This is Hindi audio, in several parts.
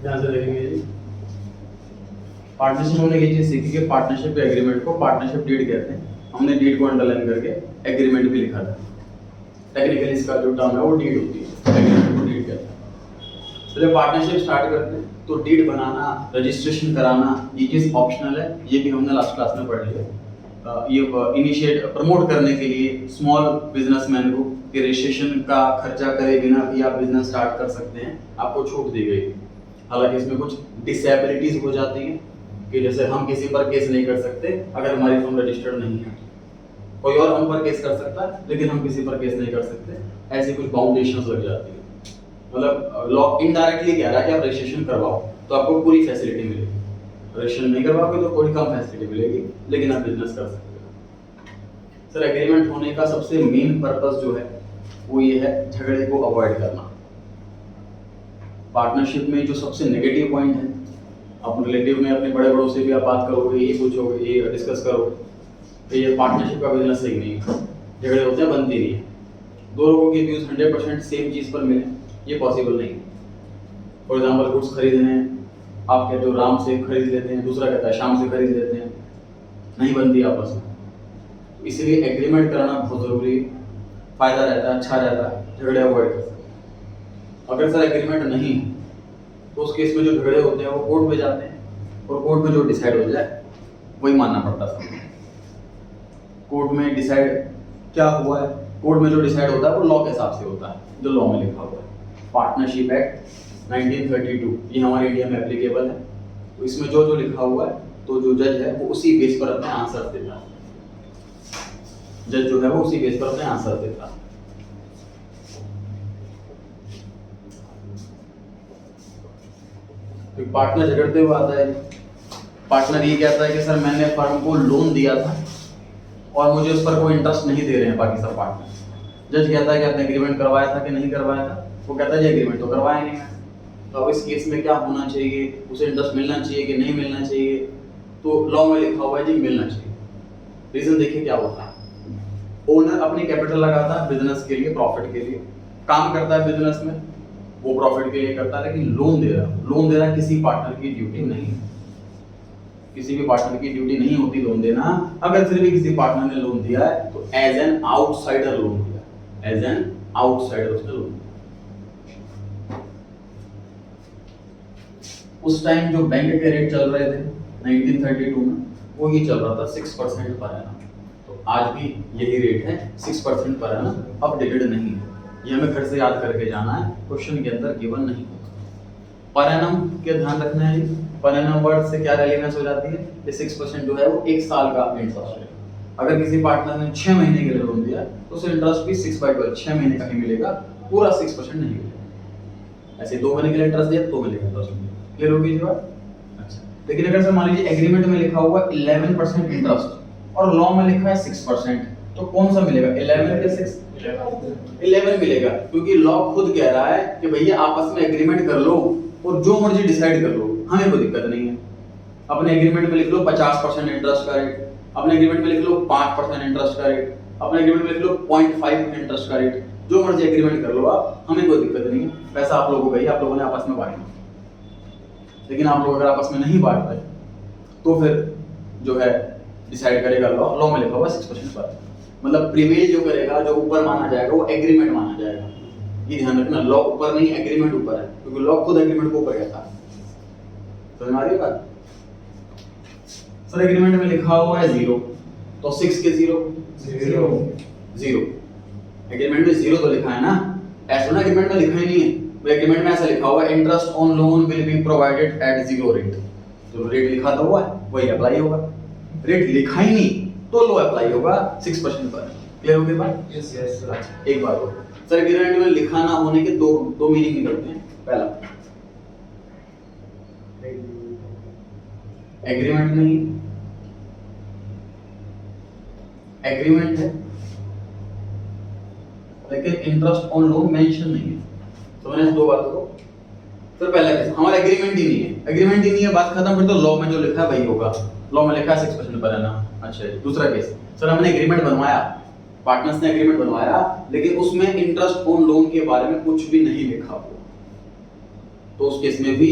ध्यान से देखेंगे जी। पार्टनरशिप हमने ये चीज सीखी कि पार्टनरशिप एग्रीमेंट को पार्टनरशिप डीड कहते हैं। हमने डीड को अंडरलाइन करके एग्रीमेंट भी लिखा था। टेक्निकली इसका जो टर्म है वो डीड होती है, एग्रीमेंट को डीड कहते हैं। तो जब पार्टनरशिप स्टार्ट करते हैं तो डीड बनाना, रजिस्ट्रेशन कराना ये चीज ऑप्शनल है, ये भी हमने लास्ट क्लास में पढ़ लिया। ये इनिशिएट प्रमोट करने के लिए स्मॉल बिजनेसमैन को कि रजिस्ट्रेशन का खर्चा करे बिना भी आप बिजनेस स्टार्ट कर सकते हैं, आपको छूट दी गई। हालांकि इसमें कुछ डिसेबिलिटीज हो जाती हैं कि जैसे हम किसी पर केस नहीं कर सकते अगर हमारी फर्म रजिस्टर्ड नहीं है, कोई और हम पर केस कर सकता है लेकिन हम किसी पर केस नहीं कर सकते, ऐसी कुछ बाउंडेशंस लग जाती है। मतलब लॉ इनडायरेक्टली कह रहा है कि आप रजिस्ट्रेशन करवाओ तो आपको पूरी फैसिलिटी मिलेगी, रजिस्ट्रेशन नहीं करवाओगे तो थोड़ी कम फैसिलिटी मिलेगी लेकिन आप बिजनेस कर सकते हो। सर एग्रीमेंट होने का सबसे मेन पर्पस जो है वो ये है झगड़े को अवॉइड करना। पार्टनरशिप में जो सबसे नेगेटिव पॉइंट है, आप रिलेटिव में अपने बड़े बड़ों से भी आप बात करोगे, ये पूछोगे, ये डिस्कस करोगे तो ये पार्टनरशिप का बिजनेस सही नहीं है, झगड़े होते हैं, बनती नहीं है। दो लोगों के व्यूज 100% सेम चीज पर मिले ये पॉसिबल नहीं है। फॉर एग्जाम्पल गुड्स खरीदने हैं, आप कहते हो राम से खरीद लेते हैं, दूसरा कहता है शाम से खरीद लेते हैं, नहीं बनती आपस में। इसलिए एग्रीमेंट कराना बहुत जरूरी है, फायदा रहता है, अच्छा रहता है, झगड़े अवॉइड कर सकते हैं। अगर सर एग्रीमेंट नहीं तो उस केस में जो झगड़े होते हैं वो कोर्ट में जाते हैं और कोर्ट में जो डिसाइड हो जाए वही मानना पड़ता है। कोर्ट में डिसाइड क्या हुआ है, कोर्ट में जो डिसाइड होता है वो लॉ के हिसाब से होता है, जो लॉ में लिखा हुआ है। पार्टनरशिप एक्ट 1932 ये हमारे इंडिया में एप्लीकेबल है, तो इसमें जो जो लिखा हुआ है तो जो जज है वो उसी बेस पर अपने आंसर देता है। जज जो है वो उसी बेस पर अपने आंसर देता है। तो पार्टनर झगड़ते हुए आता है, पार्टनर ये कहता है कि सर मैंने फर्म को लोन दिया था और मुझे उस पर कोई इंटरेस्ट नहीं दे रहे हैं बाकी सब पार्टनर। जज कहता है कि आपने एग्रीमेंट करवाया था कि नहीं करवाया था, वो कहता है जी एग्रीमेंट तो करवाया नहीं है। तो अब इस केस में क्या होना चाहिए, उसे इंटरेस्ट मिलना चाहिए कि नहीं मिलना चाहिए, तो लॉ में लिखा हुआ है जी मिलना चाहिए। रीजन देखिए क्या होता है, ओनर अपनी कैपिटल लगाता है बिजनेस के लिए, प्रॉफिट के लिए काम करता है बिजनेस में, वो प्रॉफिट के लिए करता है, लेकिन लोन दे रहा किसी पार्टनर की ड्यूटी नहीं है, किसी भी पार्टनर की ड्यूटी नहीं होती लोन देना। अगर फिर भी किसी पार्टनर ने लोन दिया है तो एज एन आउटसाइडर लोन दिया, एज एन आउटसाइडर उसने लोन दिया। उस टाइम जो बैंक के रेट चल रहे थे 1932 में वो ये चल रहा था 6% पर एनम, तो आज भी यही रेट है 6% पर एनम, अपडेटेड नहीं है। ये हमें घर से याद करके जाना है, क्वेश्चन के अंदर गिवन नहीं होगा। पर एनम के ध्यान रखना है, पर एनम वर्ड से क्या रेलेवेंस हो जाती है, ये 6% जो है वो एक साल का इंटरेस्ट है। अगर किसी पार्टनर ने 6 महीने के लिए लोन दिया तो उसे इंटरेस्ट भी 6/12 6 महीने का ही मिलेगा, पूरा 6% नहीं मिलेगा। ऐसे 2 महीने के लिए इंटरेस्ट दिया तो 2 मिलेगा इंटरेस्ट। क्लियर होगी जी बात? अच्छा, लेकिन अगर सर मान लीजिए एग्रीमेंट में लिखा हुआ 11% इंटरेस्ट और लॉ में लिखा है 6%, तो कौन सा मिलेगा? 11 के 6 11 मिलेगा, क्योंकि लॉ खुद कह रहा है कि भैया आपस में एग्रीमेंट कर लो और जो मर्जी डिसाइड कर लो, हमें कोई दिक्कत नहीं है। अपने एग्रीमेंट में लिख लो 50% इंटरेस्ट का रेट, अपने एग्रीमेंट में लिख लो 5% इंटरेस्ट का रेट, अपने एग्रीमेंट में लिख लो 0.5 इंटरेस्ट का रेट, जो मर्जी एग्रीमेंट कर लो आप, हमें कोई दिक्कत नहीं है। पैसा आप लोगों का ही, आप लोगों ने आपस में बांटना। लेकिन आप लोग अगर आपस में नहीं बांट रहे तो फिर जो है डिसाइड करेगा लॉ में लिखा हुआ 6% पर, मतलब प्रीवेल जो करेगा, जो ऊपर माना जाएगा वो एग्रीमेंट माना जाएगा। ये ध्यान रखना, लॉ ऊपर नहीं एग्रीमेंट ऊपर है, क्योंकि लॉ खुद एग्रीमेंट को ऊपर कहता है। समझ आ रही है बात? सर एग्रीमेंट में लिखा हुआ है 0, तो 6 के 0 एग्रीमेंट में 0 तो लिखा है ना, ऐसा ना एग्रीमेंट में लिखा ही नहीं है। एग्रीमेंट में ऐसा लिखा हुआ है interest on loan will be provided eight 0 rate, जो रेट लिखा था हुआ है वही अप्लाई होगा। रेट लिखा ही नहीं तो लो अप्लाई होगा 6% पर। क्लियर हो गई बात? Yes sir. एक बात और सर, एग्रीमेंट में लिखा ना होने के दो मीनिंग निकलते हैं। पहला, एग्रीमेंट नहीं, एग्रीमेंट है लेकिन इंटरेस्ट ऑन लोन मेंशन नहीं है। तो मैंने दो बातों को, फिर पहला केस हमारा एग्रीमेंट ही नहीं है, एग्रीमेंट ही नहीं है, बात खत्म। फिर तो लॉ में जो लिखा है वही होगा, लॉ में लिखा है 6% पर है ना। अच्छा, दूसरा केस, सर हमने एग्रीमेंट बनवाया, पार्टनर्स ने एग्रीमेंट बनवाया, लेकिन उसमें इंटरेस्ट ऑन लोन के बारे में कुछ भी नहीं लिखा हुआ, तो उस केस में भी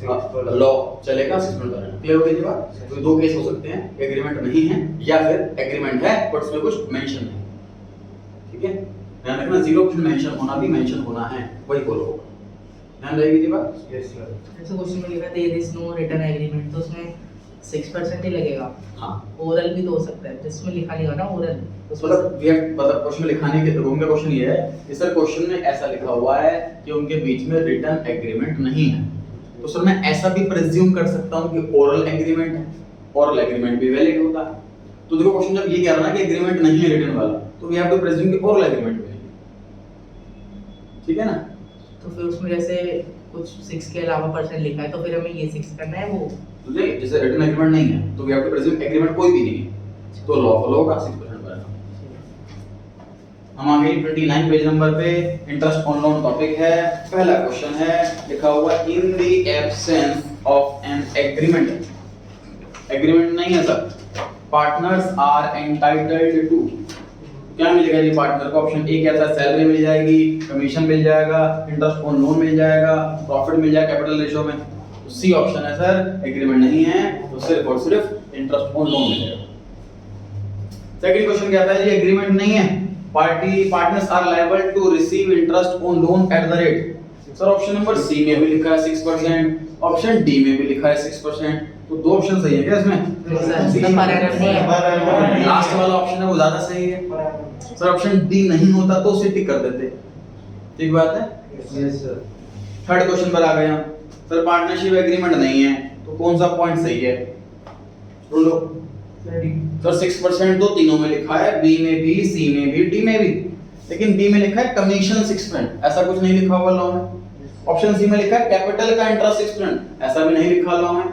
लॉ चलेगा 6% पर एनम। क्लियर हो गई बात? तो दो केस हो सकते हैं, एग्रीमेंट नहीं है या फिर एग्रीमेंट है पर उसमें कुछ मेंशन नहीं। ठीक है, ध्यान रखना 0% मेंशन होना भी मेंशन होना है, वही फॉलो होगा। ध्यान रहेगी जी बात? Yes sir. ऐसे क्वेश्चन में लिखा there is no written agreement, तो उसमें 6% ही लगेगा। हाँ, ओरल भी तो हो सकता है, जिसमें लिखा नहीं होगा ना ओरल, मतलब ये मतलब क्वेश्चन में लिखाने के रूम में क्वेश्चन ये है कि सर क्वेश्चन में ऐसा लिखा हुआ है कि उनके बीच में रिटन एग्रीमेंट नहीं है, तो सर मैं ऐसा भी प्रिज्यूम कर सकता हूं कि ओरल एग्रीमेंट है, ओरल एग्रीमेंट भी वैलिड होता है। तो देखो क्वेश्चन जब ये कह रहा है ना कि एग्रीमेंट नहीं है रिटन वाला, तो वी हैव टू प्रिज्यूम कि ओरल एग्रीमेंट भी नहीं है। ठीक है ना? तो फिर उसमें जैसे कुछ 6 के अलावा परसेंट लिखा है, तो फिर हमें ये 6 करना है वो। तो नहीं, जैसे रिटन एग्रीमेंट नहीं है तो we have to presume agreement कोई भी नहीं है, तो लॉ फॉलो होगा 6% पर एनम। हम आगे 29 पेज नंबर पे इंटरेस्ट ऑन लोन टॉपिक है। पहला क्वेश्चन है, लिखा हुआ in the absence of an agreement, agreement नहीं है sir, partners are entitled to, क्या मिलेगा जी पार्टनर को? ऑप्शन ए क्या था, सैलरी मिल जाएगी, कमीशन मिल जाएगा, इंटरेस्ट ऑन लोन मिल जाएगा, प्रॉफिट मिल जाएगा कैपिटल रेशियो में। तो सी ऑप्शन है सर, एग्रीमेंट नहीं है तो सिर्फ और सिर्फ इंटरेस्ट ऑन लोन मिलेगा। सेकंड क्वेश्चन क्या था जी, एग्रीमेंट नहीं है, partners are liable to receive interest on loan at the rate. Sir option number C में भी लिखा है 6%, ऑप्शन डी में भी लिखा है 6%, तो दो ऑप्शन सही है क्या इसमें? लास्ट वाला ऑप्शन है वो ज्यादा सही है। सर ऑप्शन डी नहीं होता तो उसे टिक कर देते। ठीक बात है? Yes sir. थर्ड क्वेश्चन पर आ गए हम। सर पार्टनरशिप एग्रीमेंट नहीं है तो कौन सा पॉइंट सही है? बोलो सर 6% तो तीनों में लिखा है, बी में भी, सी में भी, डी में भी, लेकिन बी में लिखा है कमीशन 6%, ऐसा कुछ नहीं लिखा हुआ लॉ में। ऑप्शन सी में लिखा है कैपिटल का इंटरेस्ट 6%, ऐसा भी नहीं लिखा लॉ में।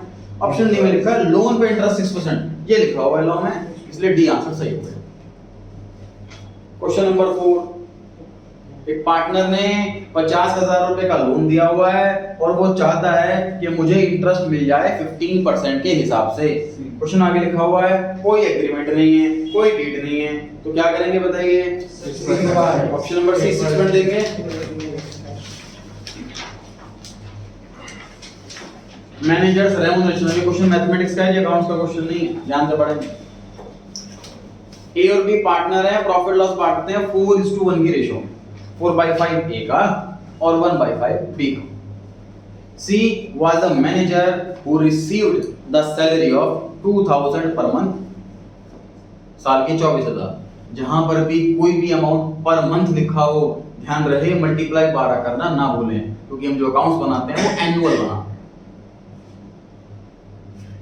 ऑप्शन डी में लिखा है लोन पे इंटरेस्ट 6%, ये लिखा हुआ है लॉ में, इसलिए डी आंसर सही होगा। क्वेश्चन नंबर 4, एक पार्टनर ने 50,000 रुपए का लोन दिया हुआ है और वो चाहता है कि मुझे इंटरेस्ट मिल जाए 15% के हिसाब से। क्वेश्चन आगे लिखा हुआ है कोई एग्रीमेंट नहीं है, कोई डीड नहीं है, तो क्या करेंगे बताइए? ऑप्शन नंबर सी 6% देंगे। मैनेजर्स रेम्यूनरेशन, ये क्वेश्चन मैथमेटिक्स का है, ये अकाउंट्स का क्वेश्चन नहीं है, ध्यान से पढ़ें। ए और बी पार्टनर है, प्रॉफिट लॉस बांटते हैं 4:1 की रेशियो, 4/5 ए का और 1/5 बी का। C was a manager who received the salary of 2000 per month, साल के 24,000। जहां पर भी कोई भी अमाउंट पर मंथ लिखा हो, ध्यान रहे मल्टीप्लाई 12 करना ना भूलें, क्योंकि हम जो अकाउंट्स बनाते हैं वो एनुअल बनाते हैं।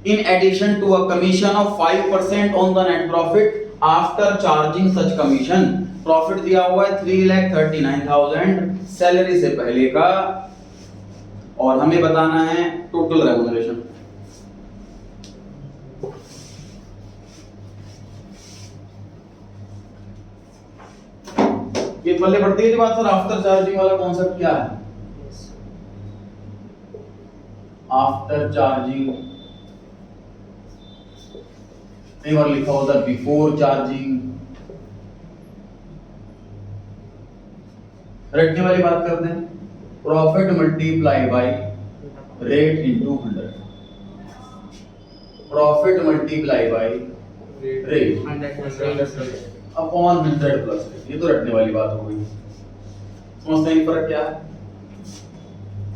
In addition to a commission of 5% on the net profit after charging such commission, profit दिया हुआ है 3,39,000 सैलरी से पहले का, और हमें बताना है टोटल रेम्यूनरेशन। ये पल्ले पड़ती है जो बात सर, आफ्टर चार्जिंग वाला कॉन्सेप्ट क्या है? आफ्टर चार्जिंग कई बार लिखा होता है बिफोर चार्जिंग। रटने वाली बात करते हैं, profit multiply by rate into 100, profit multiply by rate 100 upon 100 plus rate. ये तो रटने वाली बात हो गई। समझते हैं फर्क क्या है?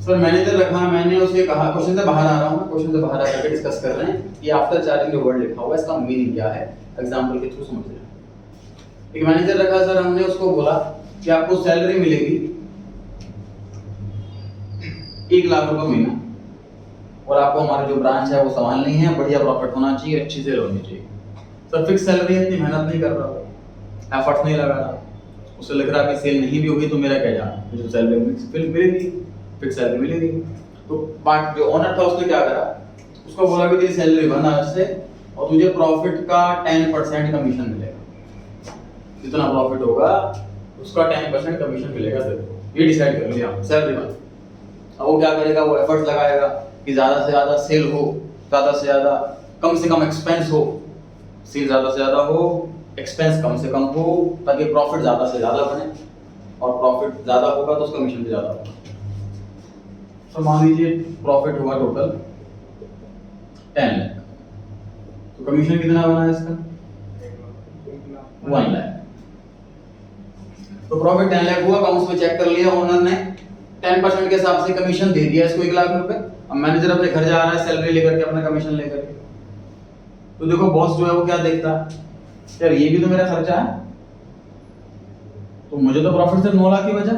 सर मैनेजर रखा, मैंने उसे कहा, क्वेश्चन से बाहर आ रहा हूं मैं, क्वेश्चन से बाहर आकर डिस्कस कर रहे हैं कि आफ्टर चार्जिंग जो वर्ड लिखा हुआ है इसका मीनिंग क्या है, एग्जांपल के थ्रू समझ लें। एक मैनेजर रखा सर, हमने उसको बोला कि आपको सैलरी मिलेगी 1 लाख रुपए महीना, और आपको हमारी जो ब्रांच है वो संभालनी है, बढ़िया प्रॉफिट होना चाहिए, अच्छी सेल होनी चाहिए। सर फिक्स सैलरी है, इतनी मेहनत नहीं कर रहा, एफर्ट्स नहीं लगा रहा, उसे लग रहा कि सेल नहीं भी होगी तो मेरा क्या जाना, मुझे सैलरी मिलेगी, फिक्स सैलरी मिलेगी। तो पार्ट जो ओनर था उसने क्या करा, उसको बोला कि तेरी सैलरी बना इससे और तुझे प्रॉफिट का 10% कमीशन मिलेगा, जितना प्रॉफिट होगा उसका 10% कमीशन मिलेगा तेरे को, ये डिसाइड कर लिया सैलरी बना। अब वो क्या करेगा, वो एफर्ट्स लगाएगा कि ज्यादा से ज्यादा सेल हो, ज्यादा से ज्यादा, कम से कम एक्सपेंस हो, सेल ज्यादा से ज्यादा हो, एक्सपेंस कम से कम हो, ताकि प्रॉफिट ज्यादा से ज्यादा बने, और प्रॉफिट ज्यादा होगा तो उसका कमीशन भी ज्यादा होगा। तो मान लीजिए प्रॉफिट हुआ टोटल 10 लाख, तो कमीशन कितना बना है इसका 1 लाख। तो प्रॉफिट 10 लाख हुआ, अकाउंट्स में चेक कर लिया, ओनर ने 10% के हिसाब से कमीशन दे दिया इसको 1 लाख रुपए। अब मैनेजर अपने घर जा रहा है सैलरी लेकर के, अपना कमीशन लेकर के, तो देखो बॉस जो है वो क्या देखता है, यार ये भी तो मेरा खर्चा है, तो मुझे तो प्रॉफिट सिर्फ 9 लाख ही बचा।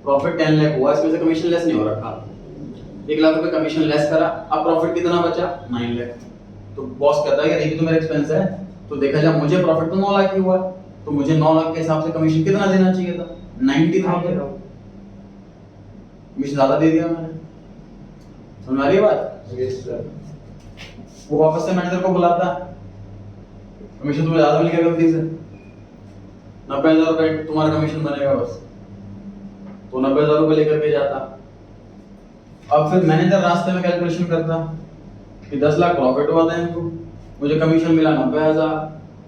प्रॉफिट 10 लाख हुआ, इसमें से कमीशन लेस नहीं हो रखा, 1 लाख रुपए कमीशन लेस करा, अब प्रॉफिट कितना बचा 9 लाख। तो बॉस कहता है यार ये भी तो मेरा एक्सपेंस है, तो देखा जाए मुझे प्रॉफिट तो 9 लाख ही हुआ, तो मुझे 9 लाख के हिसाब से कमीशन कितना देना चाहिए था 90,000। कमीशन ज्यादा दे दिया मैंने, समझ आ रही है बात? Yes sir. वो वापस से मैनेजर को बुलाता, कमीशन तुम्हें ज्यादा मिल गया गलती से, 90,000 रुपए तुम्हारा कमीशन बनेगा बस, तो 90,000 रुपए लेकर के जाता। अब फिर मैनेजर रास्ते में कैलकुलेशन करता कि 10 लाख प्रॉफिट हुआ था इनको, मुझे कमीशन मिला 90,000,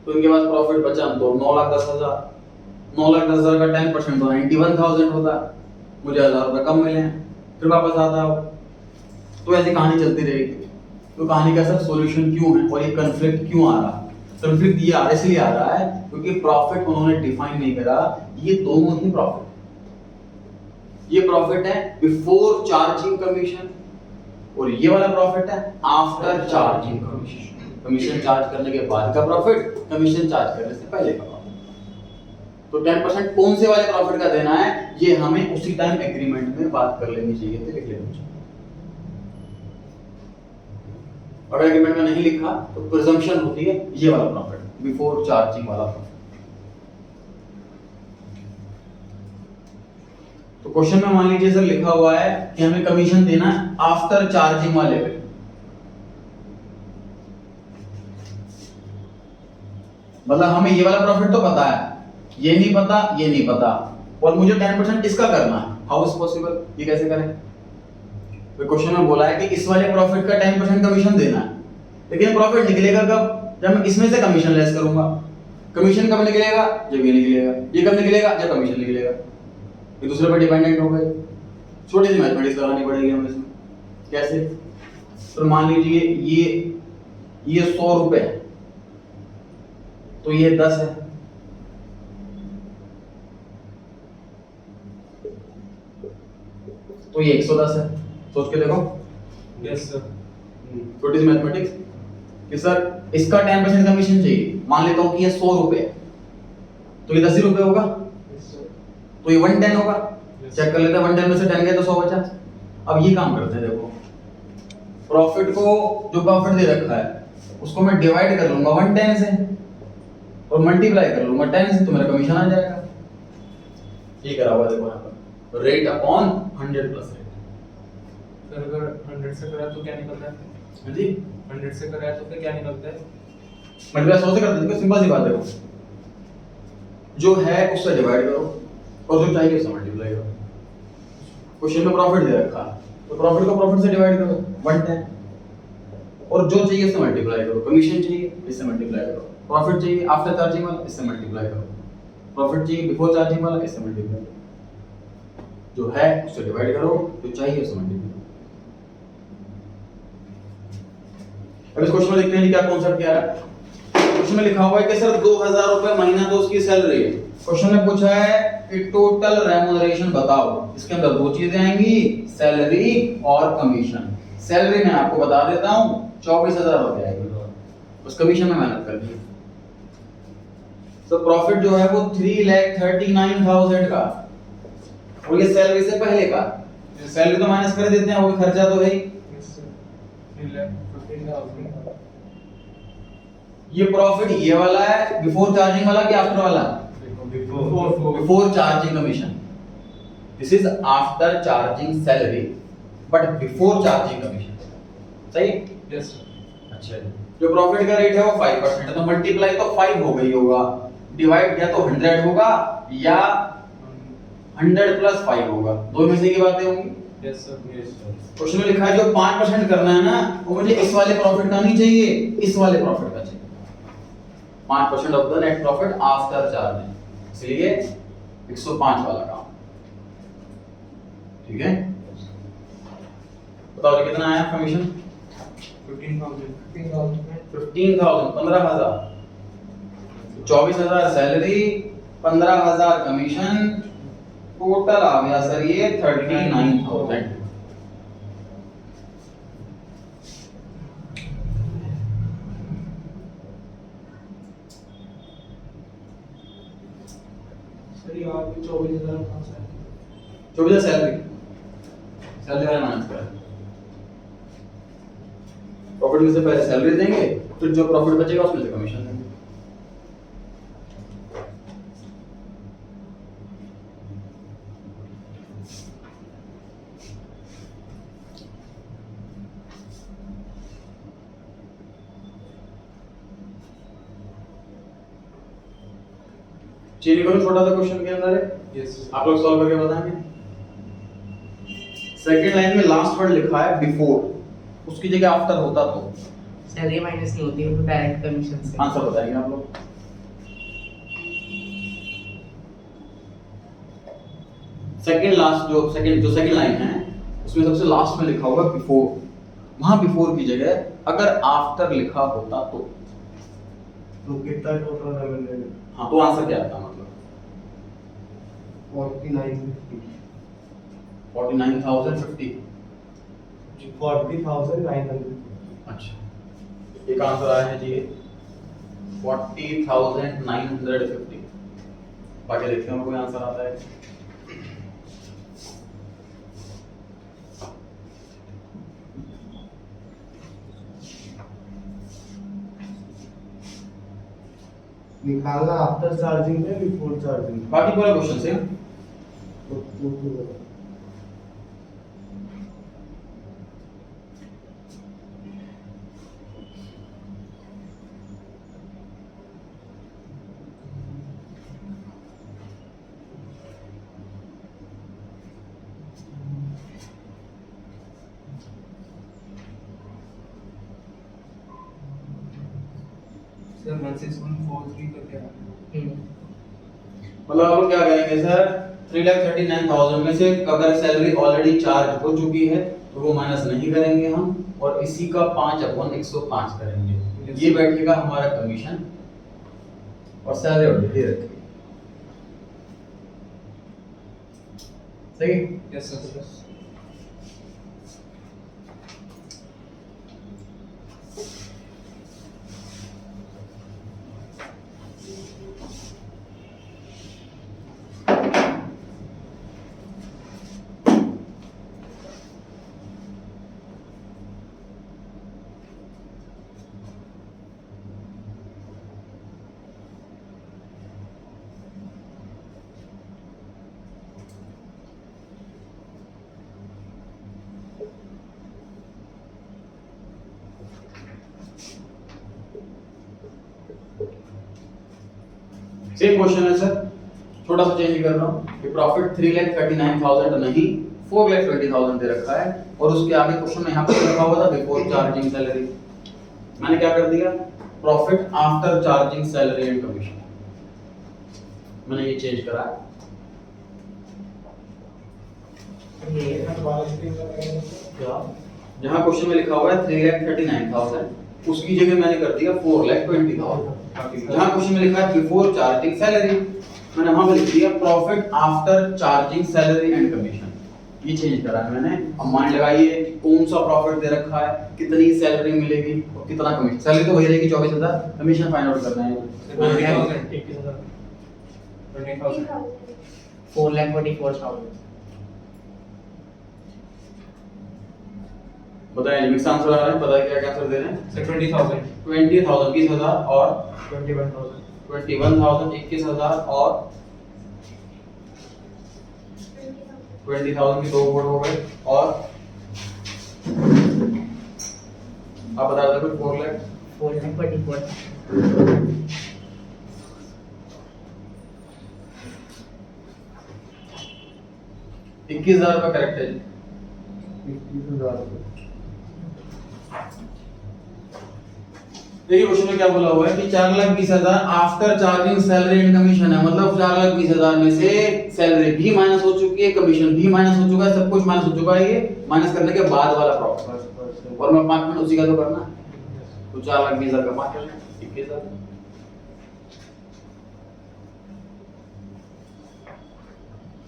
तो इनके पास प्रॉफिट बचा तो 9,10,000, 9,10,000 का 10% तो 91,000 होता, मुझे 1,000 रुपए कम मिले, फिर वापस आता हो। तो ऐसी कहानी चलती रहेगी। तो कहानी का सर सॉल्यूशन क्यों है और ये कन्फ्लिक्ट क्यों आ रहा है? कन्फ्लिक्ट ये इसलिए आ रहा है क्योंकि प्रॉफिट उन्होंने डिफाइन नहीं करा, ये दोनों ही प्रॉफिट, ये प्रॉफिट है बिफोर चार्जिंग कमीशन और ये वाला प्रॉफिट है after charging commission. Commission charge करने के बाद का प्रॉफिट, कमीशन चार्ज करने से पहले का प्रॉफिट। तो 10% कौन से वाले प्रॉफिट का देना है ये हमें उसी टाइम एग्रीमेंट में बात कर लेनी चाहिए थी, लिख लेनी चाहिए। अगर एग्रीमेंट में नहीं लिखा तो प्रिजम्पशन होती है ये वाला प्रॉफिट, बिफोर चार्जिंग वाला प्रॉफिट। तो क्वेश्चन में मान लीजिए सर लिखा हुआ है कि हमें कमीशन देना है आफ्टर चार्जिंग वाले पे, मतलब हमें ये वाला प्रॉफिट तो पता है, ये नहीं पता, ये नहीं पता, और मुझे 10% इसका करना है। हाउ इज पॉसिबल, ये कैसे करें? तो क्वेश्चन में बोला है कि इस वाले प्रॉफिट का 10% कमीशन देना है, लेकिन प्रॉफिट निकलेगा कब? जब मैं इसमें से कमीशन लेस करूंगा। कमीशन कब निकलेगा? जब ये निकलेगा। ये कब निकलेगा? जब कमीशन निकलेगा। ये दूसरे पर डिपेंडेंट हो गए। छोटी सी मैथमेटिक्स लगानी पड़ेगी हमें इसमें। कैसे? तो मान लीजिए ये 100 रुपए है, तो ये 10 है, तो ये 110 है। सोच के देखो। Yes sir. छोटी सी मैथमेटिक्स कि सर इसका 10% कमीशन चाहिए, मान लेता हूं कि ये 100 रुपए है, तो ये 10 ही रुपए होगा, तो ये 110 होगा। चेक कर लेते हैं, 110 में से 10 गए तो 100 बचा। अब ये काम करते हैं, देखो प्रॉफिट को, जो प्रॉफिट दे रखा है उसको मैं डिवाइड कर लूंगा 110 से और मल्टीप्लाई कर लूंगा 10 से, तो मेरा कमीशन आ जाएगा। ये करा हुआ देखो यहाँ पर, rate upon 100 plus rate. Sir अगर 100 से करा तो क्या निकलता है? हाँ जी, 100 से करा तो फिर क्या निकलता है? मल्टीप्लाई 100 से कर देते, सिंपल सी बात है, जो है उससे डिवाइड करो और जो चाहिए उससे मल्टीप्लाई करो। क्वेश्चन में प्रॉफिट दे रखा है, तो प्रॉफिट को प्रॉफिट से डिवाइड करो 110, और जो चाहिए उससे मल्टीप्लाई करो। कमीशन चाहिए, इससे मल्टीप्लाई करो। प्रॉफिट चाहिए आफ्टर चार्जिंग वाला, इससे मल्टीप्लाई करो। प्रॉफिट चाहिए बिफोर चार्जिंग वाला, इससे मल्टीप्लाई करो। जो है उससे डिवाइड करो, जो चाहिए उससे मल्टीप्लाई करो। अब इस क्वेश्चन में देखते हैं क्या कॉन्सेप्ट क्या है। क्वेश्चन में लिखा हुआ है कि सर 2,000 रुपए महीना तो उसकी सैलरी है। क्वेश्चन ने पूछा है कि टोटल रेम्यूनरेशन बताओ। इसके अंदर दो चीजें आएंगी, सैलरी और कमीशन। सैलरी मैं आपको बता देता हूं 24,000 रुपए आएगी, उस कमीशन में मेहनत कर दी। तो प्रॉफिट जो है वो 3,39,000 का, और ये सैलरी से पहले का। सैलरी तो माइनस कर देते हैं, वो खर्चा तो है ही। Yes sir. 3,15,000। ये प्रॉफिट ये वाला है बिफोर चार्जिंग वाला कि आफ्टर वाला? Before charging commission. This is after charging salary but before charging commission. सही? Yes sir. अच्छा, जो प्रॉफिट का रेट है वो 5% है, तो मल्टीप्लाई तो 5 हो गई होगा, डिवाइड या तो 100 होगा या 100 प्लस 5 होगा, दो में से की बातें होंगी। Yes sir. Yes sir. Question में लिखा है जो 5% करना है ना, वो मुझे इस वाले प्रॉफिट का नहीं चाहिए, इस वाले प्रॉफिट का चाहिए। 5% of the net profit after charging, इसलिए 105 वाला काम। ठीक है, बताओ जी कितना आया कमीशन? 15,000 15,000 24,000 सैलरी, 15,000 कमीशन, टोटल आ गया सर ये 39,000। सर ये आप 24,000 कहाँ से आए? 24,000 सैलरी, सैलरी वाला माइनस करा, प्रॉफिट में से पहले सैलरी देंगे, फिर जो प्रॉफिट बचेगा उसमें से कमीशन देंगे। चेंज करो छोटा सा क्वेश्चन के अंदर है, यस आप लोग सॉल्व करके बताएंगे। सेकंड लाइन में लास्ट वर्ड लिखा है बिफोर, उसकी जगह आफ्टर होता तो सैलरी माइनस नहीं होती, वो तो डायरेक्ट कमीशन से। आंसर बताएंगे आप लोग। सेकंड लाइन है उसमें सबसे लास्ट में लिखा होगा बिफोर, वहां बिफोर की जगह अगर आफ्टर लिखा होता तो कितना टोटल रेवेन्यू? हाँ, तो आंसर क्या आता मतलब 4950 49,050। 40,900। अच्छा, एक आंसर आया है जी 40,950। बाकी देखते हैं कोई आंसर आता है। निकालना आफ्टर चार्जिंग है बिफोर चार्जिंग? बाकी पूरा क्वेश्चन से सर 16,143 का क्या है? मतलब आप लोग क्या करेंगे सर, 3,39,000 में से अगर सैलरी ऑलरेडी चार्ज हो चुकी है तो वो माइनस नहीं करेंगे हम, और इसी का 5/105 करेंगे। ये बैठेगा हमारा कमीशन और सैलरी ऑलरेडी रखेगी। सही? Yes sir. सेम क्वेश्चन है सर, छोटा सा चेंज कर रहा हूँ कि प्रॉफिट 3,39,000 नहीं 4,20,000 दे रखा है, और उसके आगे क्वेश्चन में यहाँ पर लिखा हुआ था बिफोर चार्जिंग सैलरी। मैंने क्या कर दिया, profit after charging salary and commission, मैंने ये चेंज करा। जहाँ क्वेश्चन में लिखा हुआ है 3,39,000, उसकी जगह मैंने कर दिया 4,20,000। जहाँ क्वेश्चन में लिखा है बिफोर चार्जिंग सैलरी, मैंने वहां पे लिख दिया profit after charging salary and commission. ये चेंज करा है मैंने। अब माइंड लगाइए कौन सा प्रॉफिट दे रखा है, कितनी सैलरी मिलेगी और कितना कमीशन। सैलरी तो वही रहेगी 24,000, कमीशन फाइंड आउट करना है। 20,000 4,44,000। बताइए मिक्स आंसर आ रहा है, बताइए क्या क्या आंसर दे रहे हैं। सर 20,000 20,000 20,000 और 21,000 21,000 21,000 और 20,000 की 2 वोट हो गए। और आप बता रहे थे कुछ 4 लाख 4,44,000। 21,000 का करेक्ट है। 21,000। देखिए क्वेश्चन में क्या बोला हुआ है कि 4,20,000 after charging salary and commission है, मतलब 4,20,000 में से सैलरी भी माइनस हो चुकी है, कमीशन भी माइनस हो चुका है, सब कुछ माइनस हो चुका है, ये माइनस करने के बाद वाला प्रॉफिट। और मैं 5 मिनट उसी का तो करना है, तो 4,20,000 का 5 मिनट 21,000।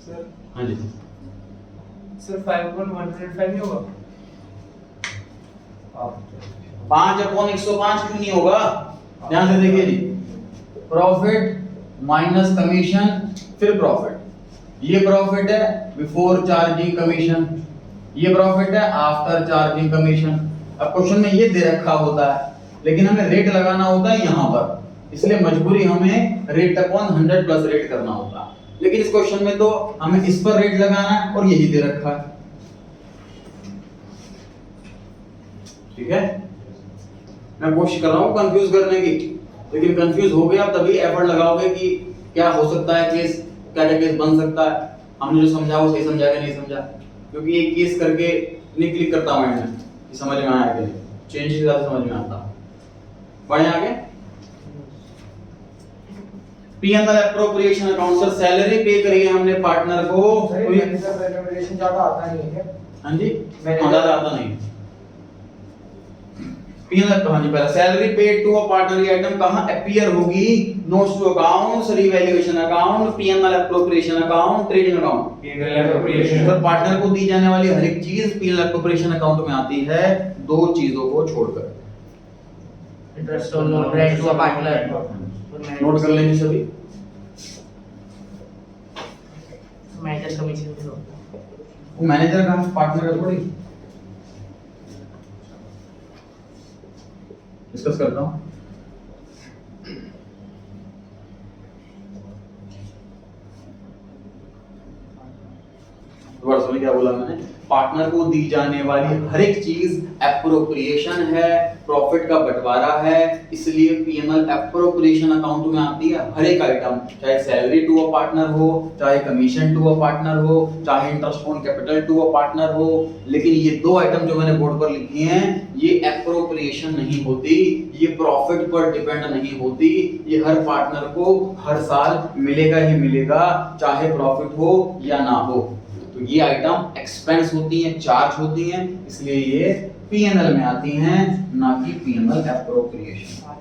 सर हाँ जी सर 5,105 नहीं होगा? 5/105 क्यों नहीं होगा? ध्यान से देखिए जी, प्रॉफिट माइनस कमीशन फिर प्रॉफिट, ये प्रॉफिट है बिफोर चार्जिंग कमीशन, ये प्रॉफिट है आफ्टर चार्जिंग कमीशन। अब क्वेश्चन में ये दे रखा होता है, लेकिन हमें रेट लगाना होता है यहाँ पर, इसलिए मजबूरी हमें रेट अपॉन 100 प्लस रेट करना होता है। लेकिन इस क्वेश्चन में तो हमें इस पर रेट लगाना है और यही दे रखा है, ठीक है। मैं कोशिश कर रहा हूँ कंफ्यूज करने की, लेकिन कंफ्यूज हो गया तभी एफर्ट लगाओगे कि क्या हो सकता है केस, क्या क्या केस बन सकता है। हमने जो समझा वो सही समझा या नहीं समझा, क्योंकि ये केस करके नहीं क्लिक करता माइंड में कि समझ में आया कि नहीं, चेंज ज्यादा समझ में आता। बढ़े आगे, P&L appropriation account. Sir salary पे करी है हमने पार्टनर को, रिकमेंडेशन ज्यादा आता नहीं है। हाँ जी ज्यादा आता नहीं। P&L हाँ जी, पहला salary paid to a partner, ये आइटम कहां अपीयर होगी? Notes to accounts, revaluation account, P&L appropriation account, trading account. P&L appropriation. Sir partner को दी जाने वाली हर एक चीज P&L एप्रोप्रिएशन अकाउंट में आती है, दो चीजों को छोड़कर। Interest on loan rent to a partner, note कर लेंगे सभी। मैनेजर कमीशन भी होता है। वो मैनेजर का पार्टनर का थोड़ी डिस्कस करता हूं। दोबारा सुनिए क्या बोला मैंने, पार्टनर को दी जाने वाली हर एक चीज एप्रोप्रिएशन है, प्रॉफिट का बंटवारा है, इसलिए P&L एप्रोप्रिएशन अकाउंट में आती है हर एक आइटम, चाहे सैलरी टू अ पार्टनर हो, चाहे कमीशन टू अ पार्टनर हो, चाहे interest on capital to a partner हो। लेकिन ये दो आइटम जो मैंने बोर्ड पर लिखी हैं, ये एप्रोप्रिएशन नहीं होती, ये प्रॉफिट पर डिपेंड नहीं होती, ये हर पार्टनर को हर साल मिलेगा ही मिलेगा, चाहे प्रॉफिट हो या ना हो। तो ये आइटम एक्सपेंस होती हैं, चार्ज होती हैं, इसलिए ये P&L में आती हैं, ना कि P&L एप्रोप्रिएशन।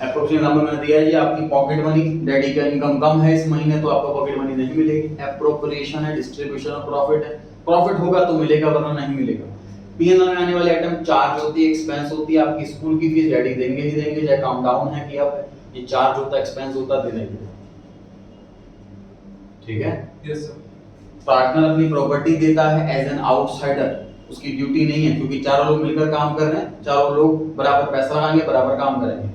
एप्रोप्रिएशन नंबर मैंने दिया है जी, आपकी पॉकेट मनी, डैडी का इनकम कम है इस महीने तो आपको पॉकेट मनी नहीं मिलेगी। एप्रोप्रिएशन है डिस्ट्रीब्यूशन ऑफ प्रॉफिट है, प्रॉफिट होगा तो मिलेगा वरना नहीं मिलेगा। P&L में आने वाले आइटम चार्ज होती है, एक्सपेंस होती है, आपकी स्कूल की फीस डैडी देंगे ही देंगे, चाहे काम डाउन है कि अप है, ये चार्ज होता है, एक्सपेंस होता है, देने के, ठीक है। Yes sir. पार्टनर अपनी प्रॉपर्टी देता है एज एन आउटसाइडर, उसकी ड्यूटी नहीं है, क्योंकि चारों लोग मिलकर काम कर रहे हैं, चारों लोग बराबर पैसा लगाएंगे, बराबर काम करेंगे।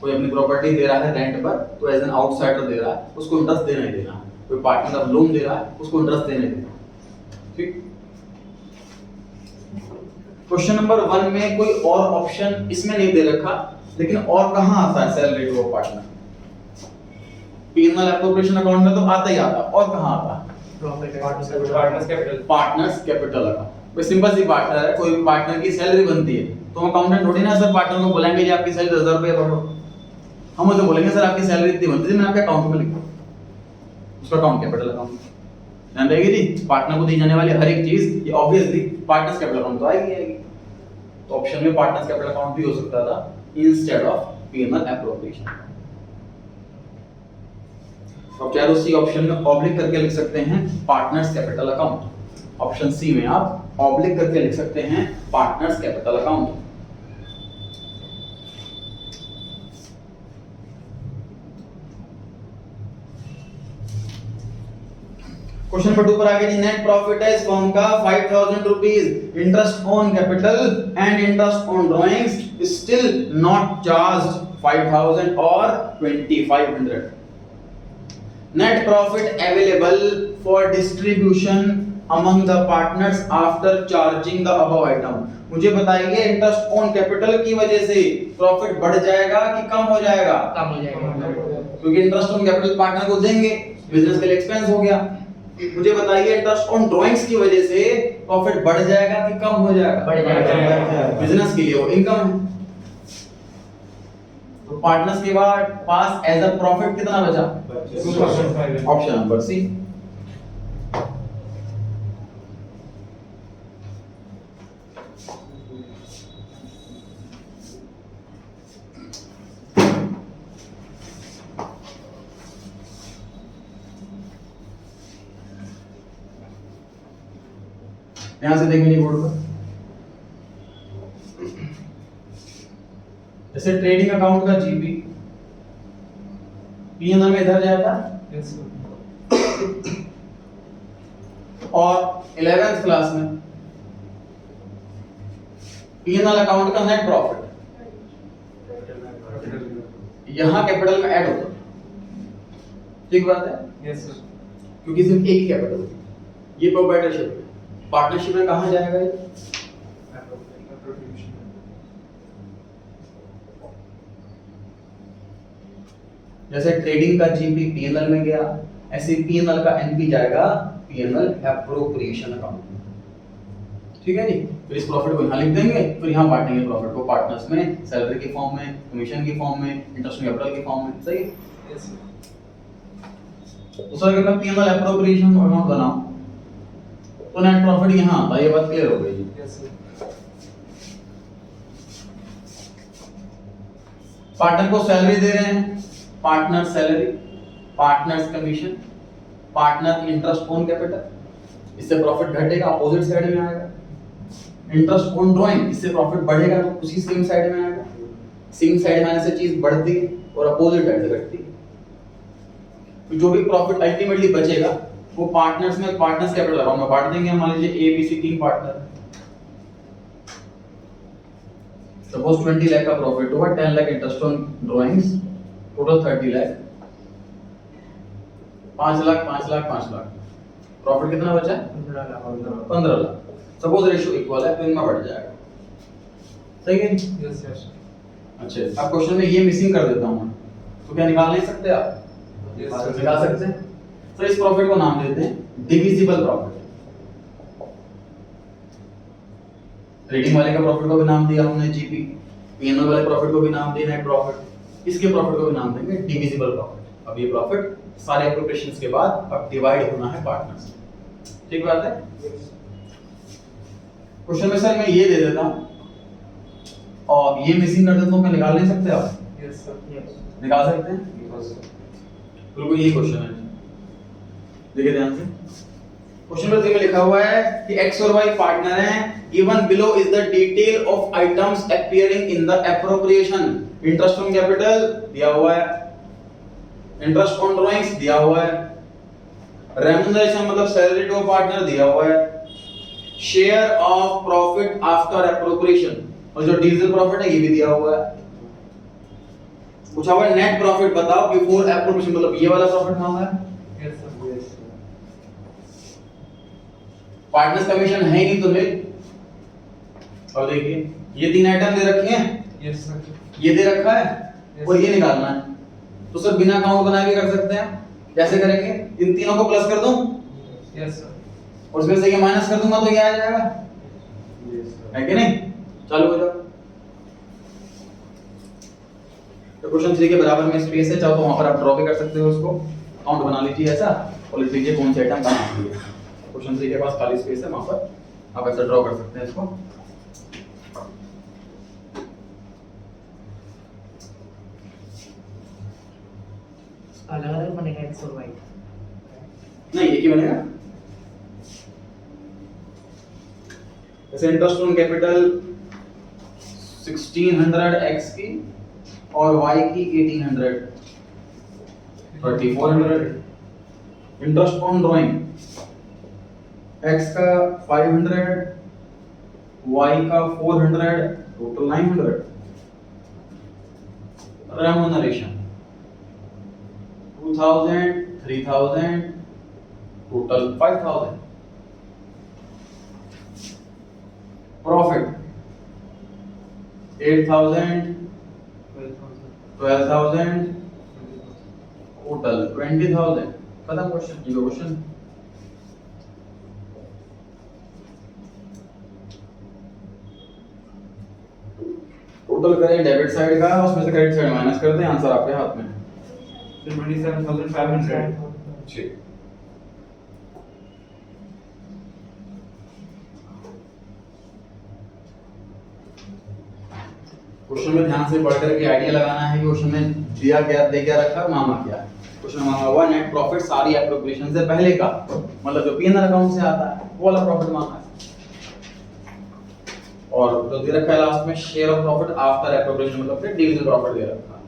कोई अपनी प्रॉपर्टी दे रहा है रेंट पर तो एज एन आउटसाइडर दे रहा है, उसको इंटरेस्ट देना ही देना है। कोई पार्टनर अब लोन दे रहा है, उसको इंटरेस्ट देने देना, ठीक। क्वेश्चन नंबर 1 में कोई और ऑप्शन इसमें नहीं दे रखा, लेकिन और कहां आता है salary to a partner? P&L appropriation account में तो आता ही आता, और कहां आता है? Profit partners capital. Partners capital account. कोई सिंपल सी पार्टनर है, कोई भी पार्टनर की सैलरी बनती है तो अकाउंटेंट थोड़ी ना सर पार्टनर को बोलेंगे जी आपकी सैलरी 10,000 रुपए भरो, हम उसे बोलेंगे सर आपकी सैलरी इतनी बनती है, मैंने आपके अकाउंट में लिखा, उसका अकाउंट कैपिटल अकाउंट। ध्यान रहेगी जी, पार्टनर को दी जाने वाली हर एक चीज ये ऑब्वियसली पार्टनर्स कैपिटल अकाउंट तो आएगी। तो ऑप्शन में पार्टनर्स कैपिटल अकाउंट भी हो सकता था इंस्टेड ऑफ P&L एप्रोप्रिएशन। अब चाहे तो सी ऑप्शन में ऑब्लिक करके लिख सकते हैं partners capital account, option C में आप ऑब्लिक करके लिख सकते हैं partners capital account. Question number 2 पर आगे जी, नेट प्रॉफिट है इस फर्म का 5,000 rupees, interest on capital and interest on drawings still not charged 5,000 और 2,500। Net profit available for distribution among the partners after charging the above item. मुझे बताइए इंटरेस्ट ऑन कैपिटल की वजह से प्रॉफिट बढ़ जाएगा कि कम हो जाएगा? कम हो जाएगा, क्योंकि इंटरेस्ट ऑन कैपिटल पार्टनर को देंगे, बिजनेस के लिए एक्सपेंस हो गया। मुझे बताइए इंटरेस्ट ऑन ड्राइंग्स की वजह से प्रॉफिट बढ़ जाएगा कि कम हो जाएगा? बढ़ जाएगा। बिजनेस के लिए वो इनकम है। तो पार्टनर्स के बाद पास एज अ प्रॉफिट कितना बचा? 2,500. Option number C. यहां से देखेंगे बोर्ड पर, जैसे ट्रेडिंग अकाउंट का जीपी पीएनएल में इधर जाएगा Yes, sir. और 11th क्लास में पीएनएल अकाउंट का नेट प्रॉफिट यहां कैपिटल में ऐड होता है। ठीक बात है, Yes, sir. क्योंकि सिर्फ एक ही कैपिटल है, ये प्रोप्राइटरशिप है। पार्टनरशिप में कहां जाएगा ये? Appropriation. जैसे ट्रेडिंग का जीपी पीएनएल में गया, ऐसे पीएनएल का एनपी जाएगा पीएनएल एप्रोप्रिएशन अकाउंट में। ठीक है जी, फिर इस प्रॉफिट को यहाँ लिख देंगे, फिर यहाँ बांटेंगे प्रॉफिट को पार्टनर्स में, सैलरी के फॉर्म में, कमीशन के फॉर्म में, इंटरेस्ट कैपिटल के फॉर्म में। सही है? Yes, sir. तो सर अगर मैं पीएनएल एप्रोप्रिएशन अकाउंट बनाऊं तो नेट प्रॉफिट यहाँ आता है। ये बात क्लियर हो गई जी। Yes, sir. पार्टनर को सैलरी दे रहे हैं, partner salary, partners commission, partner interest on capital, इससे प्रॉफिट घटेगा, अपोजिट साइड में आएगा। इंटरेस्ट ऑन ड्राइंग, इससे प्रॉफिट बढ़ेगा तो उसी सेम साइड में आएगा। सेम साइड में आने से चीज बढ़ती है और अपोजिट साइड से घटती है। तो जो भी प्रॉफिट अल्टीमेटली बचेगा वो पार्टनर्स में, पार्टनर्स कैपिटल अकाउंट में बांट देंगे। मान लीजिए ए बी सी तीन पार्टनर, सपोज 20 लाख का प्रॉफिट हुआ, 10 lakh interest on drawings, total 30 lakh, 5 lakh 5 lakh 5 lakh, profit कितना बचा? 15 लाख। सपोज रेशियो इक्वल है तो इनमें बढ़ जाएगा। सही है? Yes, yes. अच्छा, अब क्वेश्चन में ये मिसिंग कर देता हूं मैं, तो क्या निकाल नहीं सकते आप? Yes, निकाल सकते हैं। तो इस प्रॉफिट को नाम देते हैं डिविजिबल प्रॉफिट। ट्रेडिंग वाले का प्रॉफिट को भी नाम दिया हमने जीपी, पीएनएल वाले प्रॉफिट को भी नाम दिया नेट प्रॉफिट, इसके प्रॉफिट को भी नाम देंगे डिविजिबल प्रॉफिट। अब ये प्रॉफिट सारे एप्रोप्रिएशंस के बाद अब डिवाइड होना है पार्टनर्स में। ठीक बात है? क्वेश्चन में सर मैं ये दे देता हूं और ये मिसिंग कर देता हूं, क्या निकाल नहीं सकते आप? Yes, sir. निकाल सकते हैं? बिल्कुल यही क्वेश्चन है। देखिए ध्यान से, क्वेश्चन में देखिए लिखा हुआ है कि x और y पार्टनर हैं, given below is the detail of items appearing in the appropriation. Interest on capital दिया हुआ है, इंटरेस्ट ऑन ड्राइंग्स दिया हुआ है, रेम्युनरेशन मतलब सैलरी टू पार्टनर दिया हुआ है, share of profit after appropriation और जो डीजल प्रॉफिट है ये भी दिया हुआ है। पूछा हुआ नेट प्रॉफिट बताओ बिफोर एप्रोप्रिएशन, मतलब ये वाला प्रॉफिट मांगा है। Yes, sir. पार्टनर्स कमीशन है ही नहीं तो मिल। और देखिए ये तीन आइटम दे रखे हैं, Yes, sir. ये दे रखा है Yes. और ये निकालना है। तो सर बिना अकाउंट बनाए भी कर सकते हैं। कैसे करेंगे? इन तीनों को प्लस कर दूं Yes, sir. और उसमें से ये माइनस कर दूंगा तो ये आ जाएगा, है कि नहीं? चालू हो जाओ। तो क्वेश्चन 3 के बराबर में स्पेस है, चाहो तो वहां पर आप ड्रॉ भी कर सकते हो, उसको अकाउंट बना लीजिए ऐसा और लिख लीजिए कौन सा आइटम कहां है। क्वेश्चन 3 के पास खाली स्पेस है, वहां पर आप ऐसा ड्रॉ कर सकते हैं इसको। अलग अलग बनेगा x और y। नहीं एक ही बनेगा। जैसे इंटरेस्ट ऑन कैपिटल 1600 x की और y की 1800 3400। इंटरेस्ट ऑन ड्राइंग x का 500 y का 400 total 900। Remuneration 2000 3000 total 5000। Profit 8000 12,000 total 20,000। खत्म क्वेश्चन। ये क्वेश्चन टोटल करें डेबिट साइड का, उसमें से क्रेडिट साइड माइनस कर दें, आंसर आपके हाथ में। 27,500। ठीक। क्वेश्चन में ध्यान से पढ़ करके आइडिया लगाना है कि क्वेश्चन में दिया क्या, दे क्या रखा, मांगा क्या है। क्वेश्चन में मांगा हुआ नेट प्रॉफिट सारी एप्रोप्रिएशन से पहले का, मतलब जो पीएनआर अकाउंट से आता है वो वाला प्रॉफिट मांगा है। और जो दे रखा है लास्ट में share of profit after appropriation, मतलब फिर डिविजन प्रॉफिट दे रखा है।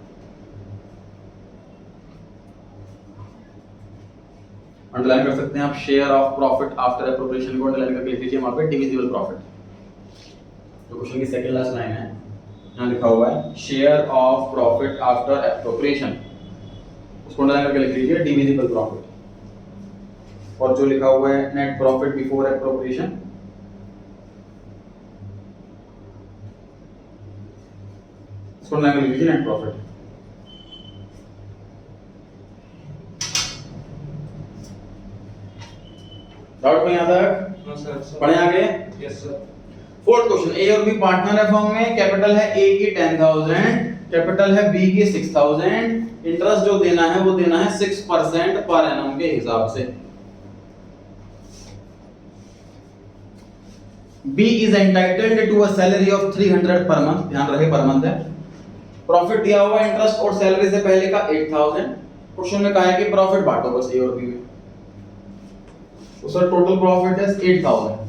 अंडरलाइन कर सकते हैं आप, share of profit after appropriation को अंडरलाइन करके लिख लीजिए वहां पे डिविजिबल प्रॉफिट। जो क्वेश्चन की सेकंड लास्ट लाइन है, यहाँ लिखा हुआ है share of profit after appropriation, उसको अंडरलाइन करके लिख लीजिए डिविजिबल प्रॉफिट। और जो लिखा हुआ है नेट प्रॉफिट बिफोर एप्रोप्रिएशन, उसको अंडरलाइन कर लीजिए नेट प्रॉफिट। डाउट कोई यहाँ तक? No sir. पढ़े आगे? Yes sir. Fourth question, A और बी पार्टनर है फर्म में, कैपिटल है ए की 10,000, कैपिटल है बी की 6,000, इंटरेस्ट जो देना है वो देना है 6% पर एनम के हिसाब से। B is entitled to a salary of 300 per month, ध्यान रहे पर मंथ है। प्रॉफिट दिया हुआ इंटरेस्ट और सैलरी से पहले का 8,000। क्वेश्चन में कहा है कि प्रॉफिट बांटो बस ए और बी में, तो सर टोटल प्रॉफिट है 8,000,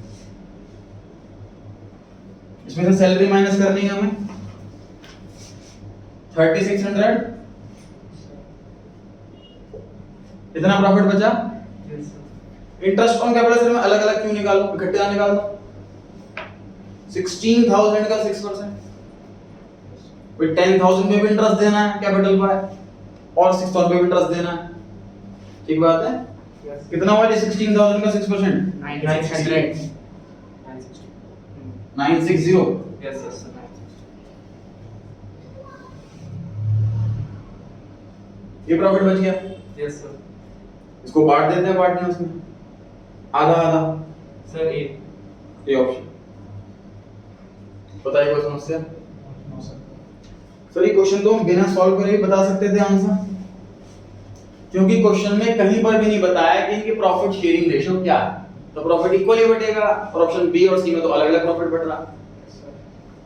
इसमें से सैलरी माइनस करनी है हमें 3600, इतना प्रॉफिट बचा। Yes sir. Interest on capital sir मैं अलग अलग क्यों निकालूं, इकट्ठे ना निकाल दो। 16,000 का 6%, कोई 10,000 पे भी इंटरेस्ट देना है कैपिटल पर और 6,000 पे भी इंटरेस्ट देना है, ठीक बात है। यस। कितना हुआ 16,000 का 6%? 9,600। 960। Yes yes sir. ये प्रॉफिट बच गया, यस सर। इसको बांट देते हैं पार्टनर्स में, आधा आधा। Sir A. ये ऑप्शन बताइए कोई समस्या? No sir. सर ये क्वेश्चन तो हम बिना सॉल्व करे भी बता सकते थे आंसर, क्योंकि क्वेश्चन में कहीं पर भी नहीं बताया कि इनकी प्रॉफिट शेयरिंग रेशियो क्या है, तो प्रॉफिट इक्वली बटेगा, और ऑप्शन बी और सी में तो अलग अलग प्रॉफिट बट रहा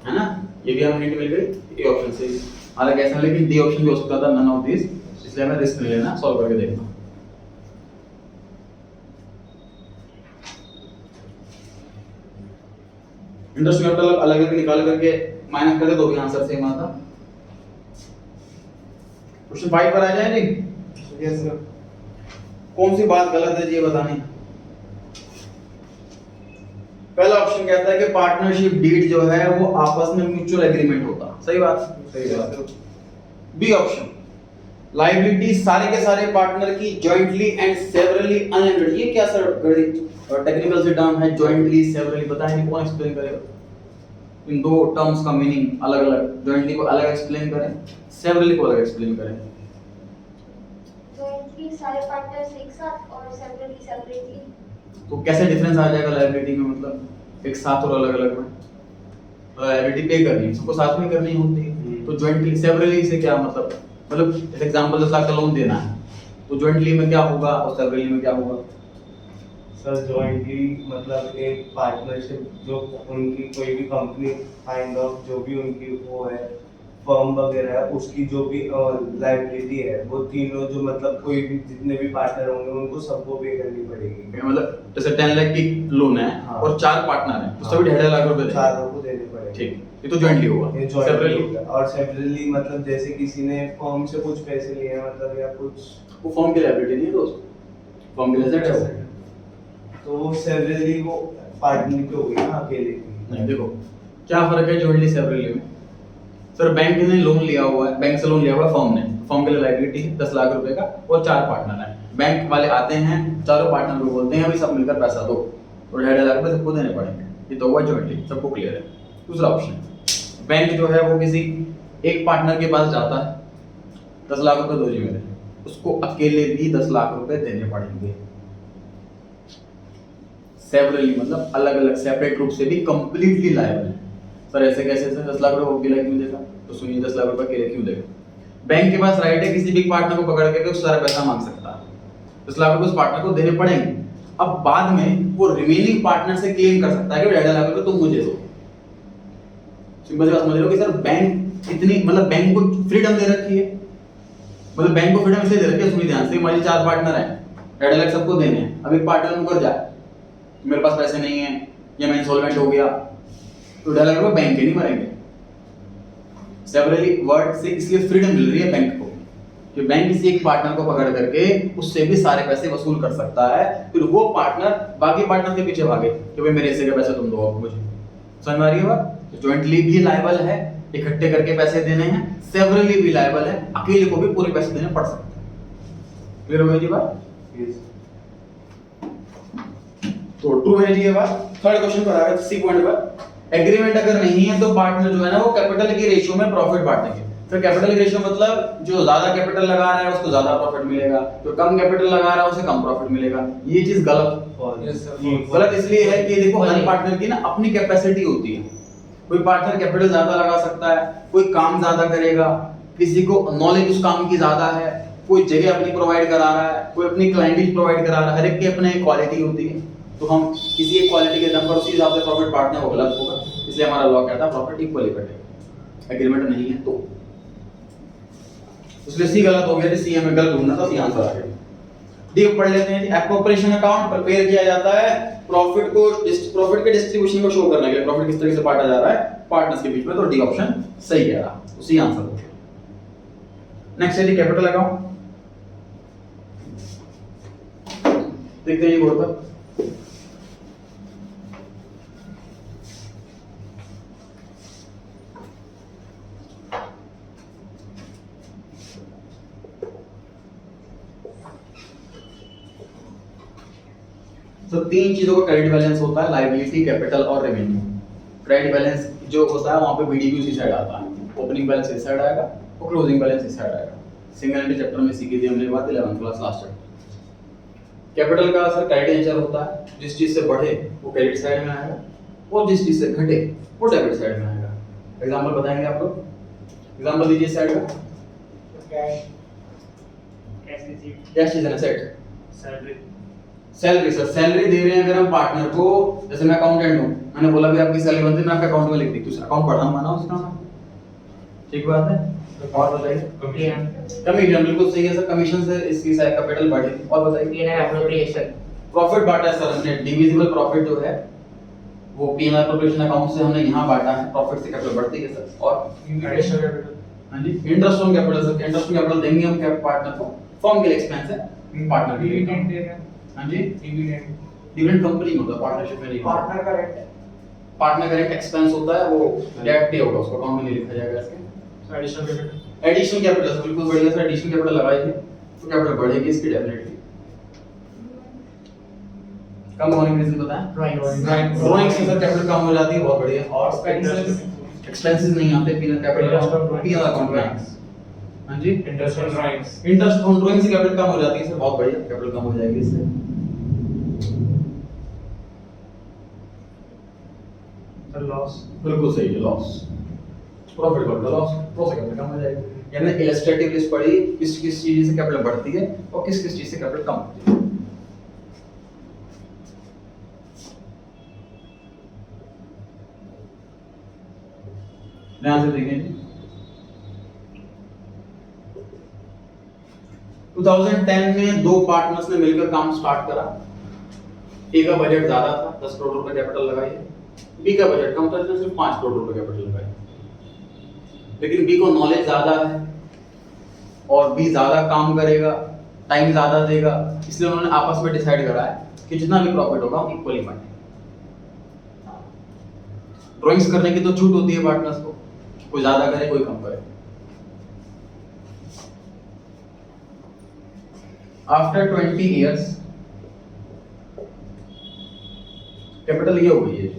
है ना। ये भी हमें हिंट मिल गई, ए ऑप्शन से। हालांकि ऐसा, लेकिन डी ऑप्शन भी हो सकता था, नन ऑफ दिस, इसलिए हमें रिस्क नहीं लेना, सॉल्व करके देखना। इंटरेस्ट कैपिटल अलग अलग निकाल करके माइनस कर दे तो भी आंसर सेम आता। क्वेश्चन 5 पर आ जाए जी। Yes sir. कौन सी बात गलत है जी ये बतानी। पहला ऑप्शन कहता है कि पार्टनरशिप डीड जो है वो आपस में म्यूचुअल एग्रीमेंट होता, सही बात। सही बात। बी ऑप्शन, लायबिलिटी सारे के सारे पार्टनर की जॉइंटली एंड सेवरली अनलिमिटेड। ये क्या सर टेक्निकल से टर्म है, जॉइंटली सेवरली, बताएंगे कौन एक्सप्लेन करेगा? इन दो टर्म्स का मीनिंग अलग अलग, जॉइंटली को अलग एक्सप्लेन करें, सेवरली को अलग एक्सप्लेन करें। जॉइंटली सारे पार्टनर्स एक साथ और सेपरेटली सेपरेटली। तो कैसे डिफरेंस आ जाएगा लायबिलिटी में, मतलब एक साथ और अलग अलग में? लायबिलिटी पे करनी है, सबको साथ में करनी होती है, तो जॉइंटली सेवरली से क्या मतलब जैसे एग्जांपल 10 लाख का लोन देना है, तो जॉइंटली में क्या होगा और सेवरली में क्या होगा? सर जॉइंटली मतलब एक पार्टनरशिप, जो उनकी कोई भी कंपनी काइंड ऑफ जो भी उनकी वो है फर्म वगैरह है, उसकी जो भी लायबिलिटी है वो तीनों जो मतलब कोई भी जितने भी पार्टनर होंगे उनको सबको पे करनी पड़ेगी। मतलब जैसे 10 लाख की लोन है हाँ। और 4 पार्टनर हैं, तो सभी 1.5 लाख रुपए देंगे। चारों को देने पड़ेंगे। ठीक, ये तो जॉइंटली हुआ। ये सेपरेटली जॉइंटली और सेपरेटली मतलब जैसे किसी ने फर्म से कुछ पैसे लिए हैं मतलब या कुछ, वो फर्म की लायबिलिटी नहीं है दोस्त, फर्म की एसेट है वो। तो वो सेपरेटली वो पार्टनर की होगी ना, अकेले की। नहीं, देखो क्या फर्क है जॉइंटली सेपरेटली में। सर बैंक ने लोन लिया हुआ है, बैंक से लोन लिया हुआ है फर्म ने, फर्म के लिए लायबिलिटी है 10 लाख रुपए का और 4 पार्टनर हैं। बैंक वाले आते हैं, चारों पार्टनर को बोलते हैं अभी सब मिलकर पैसा दो, और 1.5 लाख रुपए सबको देने पड़ेंगे। ये तो हुआ जॉइंटली, सबको क्लियर है। दूसरा ऑप्शन, बैंक जो है वो किसी एक पार्टनर के पास जाता है, 10 लाख रुपए दो जी मेरे, उसको अकेले भी 10 लाख रुपए देने पड़ेंगे। सेवरली मतलब अलग अलग सेपरेट रूप से भी कंप्लीटली लायबल है। सर ऐसे कैसे सर 10 लाख रुपए अकेला क्यों देगा? तो सुनिए 10 लाख रुपए अकेले क्यों देगा? बैंक के पास राइट है किसी भी पार्टनर को पकड़ के उससे सारा पैसा मांग सकता है। 10 लाख रुपए उस पार्टनर को देने पड़ेंगे। अब बाद में वो रिमेनिंग पार्टनर से क्लेम कर सकता है कि 1.5 लाख रुपए तुम मुझे दो। सिंपल सी बात समझ रहे हो कि सर बैंक इतनी मतलब बैंक को फ्रीडम दे रखी है, मतलब बैंक को फ्रीडम इसलिए दे रखी है, सुनिए ध्यान से, हमारे 4 पार्टनर हैं, 1.5 लाख सबको देने हैं। अब एक पार्टनर मुकर जाए, मेरे पास पैसे नहीं है या मैं इंसॉल्वेंट हो गया, तो 1.5 लाख रुपए बैंक के नहीं मरेंगे। सेवरली वर्ड से इसलिए फ्रीडम मिल रही है बैंक को कि बैंक किसी एक पार्टनर को पकड़ करके उससे भी सारे पैसे वसूल कर सकता है, फिर वो पार्टनर बाकी पार्टनर के पीछे भागे कि भाई मेरे हिस्से के पैसे तुम दो अब मुझे। समझ में आ रही है बात? जॉइंटली भी लायबल है, इकट्ठे करके पैसे देने हैं, सेवरली भी लायबल है, अकेले को भी पूरे पैसे देने पड़ सकते हैं। क्लियर हो गई जी बात? तो ट्रू है जी ये बात। थर्ड क्वेश्चन पर आ गए सी पॉइंट पर। एग्रीमेंट अगर नहीं है तो पार्टनर जो है ना वो कैपिटल की रेशियो में प्रॉफिट बांटेंगे। फिर कैपिटल की रेशियो मतलब जो ज्यादा कैपिटल लगा रहा है उसको ज्यादा प्रॉफिट मिलेगा, जो कम कैपिटल लगा रहा है उसे कम प्रॉफिट मिलेगा। ये चीज गलत Yes, sir. गलत इसलिए है कि देखो हर पार्टनर की ना अपनी कैपेसिटी होती है। कोई पार्टनर कैपिटल ज्यादा लगा सकता है, कोई काम ज्यादा करेगा, किसी को नॉलेज उस काम की ज्यादा है, कोई जगह अपनी प्रोवाइड करा रहा है, कोई अपनी क्लाइंटेज प्रोवाइड करा रहा है, हर एक की अपनी क्वालिटी होती है। तो हम किसी एक क्वालिटी के दम पर उसी हिसाब से प्रॉफिट बांटने वो गलत होगा, इसलिए हमारा लॉ कहता है प्रॉफिट इक्वली बटेगा। एग्रीमेंट नहीं है तो इसलिए सी गलत हो गया, सी हमें गलत ढूंढना था, सी आंसर आ गया। डी पढ़ लेते हैं। एप्रोप्रिएशन अकाउंट प्रिपेयर किया जाता है प्रॉफिट के डिस्ट्रीब्यूशन को शो करने के लिए, प्रॉफिट किस तरीके से बांटा जा रहा है पार्टनर्स के बीच में, तो डी ऑप्शन सही कह रहा, उसी आंसर हो गया। नेक्स्ट है दी कैपिटल अकाउंट। देखते हैं ये बोर्ड पर। तो 3 चीजों का क्रेडिट बैलेंस होता है, लायबिलिटी, कैपिटल और रेवेन्यू। क्रेडिट बैलेंस जो होता है वहां पे बीडीपी इसी साइड आता है, ओपनिंग बैलेंस इस साइड आएगा और क्लोजिंग बैलेंस इस साइड आएगा। सिंगल एंट्री चैप्टर में सीखी थी हमने बात 11th class last chapter. Capital का सर क्रेडिट नेचर होता है, जिस चीज से बढ़े वो क्रेडिट साइड में आएगा और जिस चीज से घटे वो डेबिट साइड में आएगा। एग्जांपल बताएंगे आप लोग, एग्जांपल दीजिए इस साइड का। Cash is an asset, salary sir salary दे रहे हैं अगर हम पार्टनर को, जैसे मैं अकाउंटेंट हूं, मैंने बोला भी आपकी सैलरी बनती है, मैं आपके अकाउंट में लिख दी, तो अकाउंट बढ़ा माना उसका नाम, ठीक बात है। और बताइए कमीशन, बिल्कुल सही है सर, कमीशन से इसकी साइड कैपिटल बढ़ेगी। और बताइए एप्रोप्रिएशन, प्रॉफिट बांटा है सर हमने, डिविजिबल प्रॉफिट जो है वो पीएम एप्रोप्रिएशन अकाउंट से हमने यहां बांटा है, प्रॉफिट से कैपिटल बढ़ती है सर। और एडिशनल कैपिटल, हां जी interest on capital sir, interest on capital देंगे हम क्या पार्टनर को, फर्म के लिए एक्सपेंस है, पार्टनर के लिए डिविडेंड दे रहे हैं, हां जी डिविडेंड डिविडेंड कंपनी में होता है, पार्टनरशिप में नहीं होता। पार्टनर का रेंट, पार्टनर का रेंट एक्सपेंस होता है, वो डेट पे होगा, उसको अकाउंट में नहीं लिखा जाएगा इसके। एडिशनल कैपिटल, एडिशनल कैपिटल बिल्कुल बढ़िया सर, एडिशनल कैपिटल लगाइए तो कैपिटल बढ़ेगी इसकी डेफिनेटली। कम होने की रीजन बताएं। ड्राइंग से सर कैपिटल कम हो जाती है, बहुत बढ़िया। और एक्सपेंसेस नहीं आते पीनल कैपिटल पीनल अकाउंट में। हां जी interest on drawings, interest on drawing से कैपिटल कम हो जाती है सर, बहुत बढ़िया, कैपिटल कम हो जाएगी इससे। लॉस, बिल्कुल सही है, लॉस प्रॉफिट बढ़ता है, लॉस से कैपिटल कम हो जाएगी। यानी इलस्ट्रेटिव लिस्ट पढ़ी, किस किस चीज से कैपिटल बढ़ती है और किस किस चीज से कैपिटल कम होती है। ध्यान से देखें जी। 2010 में 2 पार्टनर्स ने मिलकर काम स्टार्ट करा। ए का बजट ज्यादा था, 10 करोड़ रुपए कैपिटल लगाई। बी का बजट कम था, इसने सिर्फ 5 करोड़ रुपए कैपिटल लगाई। लेकिन बी को नॉलेज ज्यादा है और बी ज्यादा काम करेगा, टाइम ज्यादा देगा, इसलिए उन्होंने आपस में डिसाइड करा है कि जितना भी प्रॉफिट होगा हम इक्वली बांटेंगे। ड्राइंग्स करने की तो छूट होती है पार्टनर्स को, कोई ज्यादा करे कोई कम करे। आफ्टर 20 years कैपिटल ये हो गई है।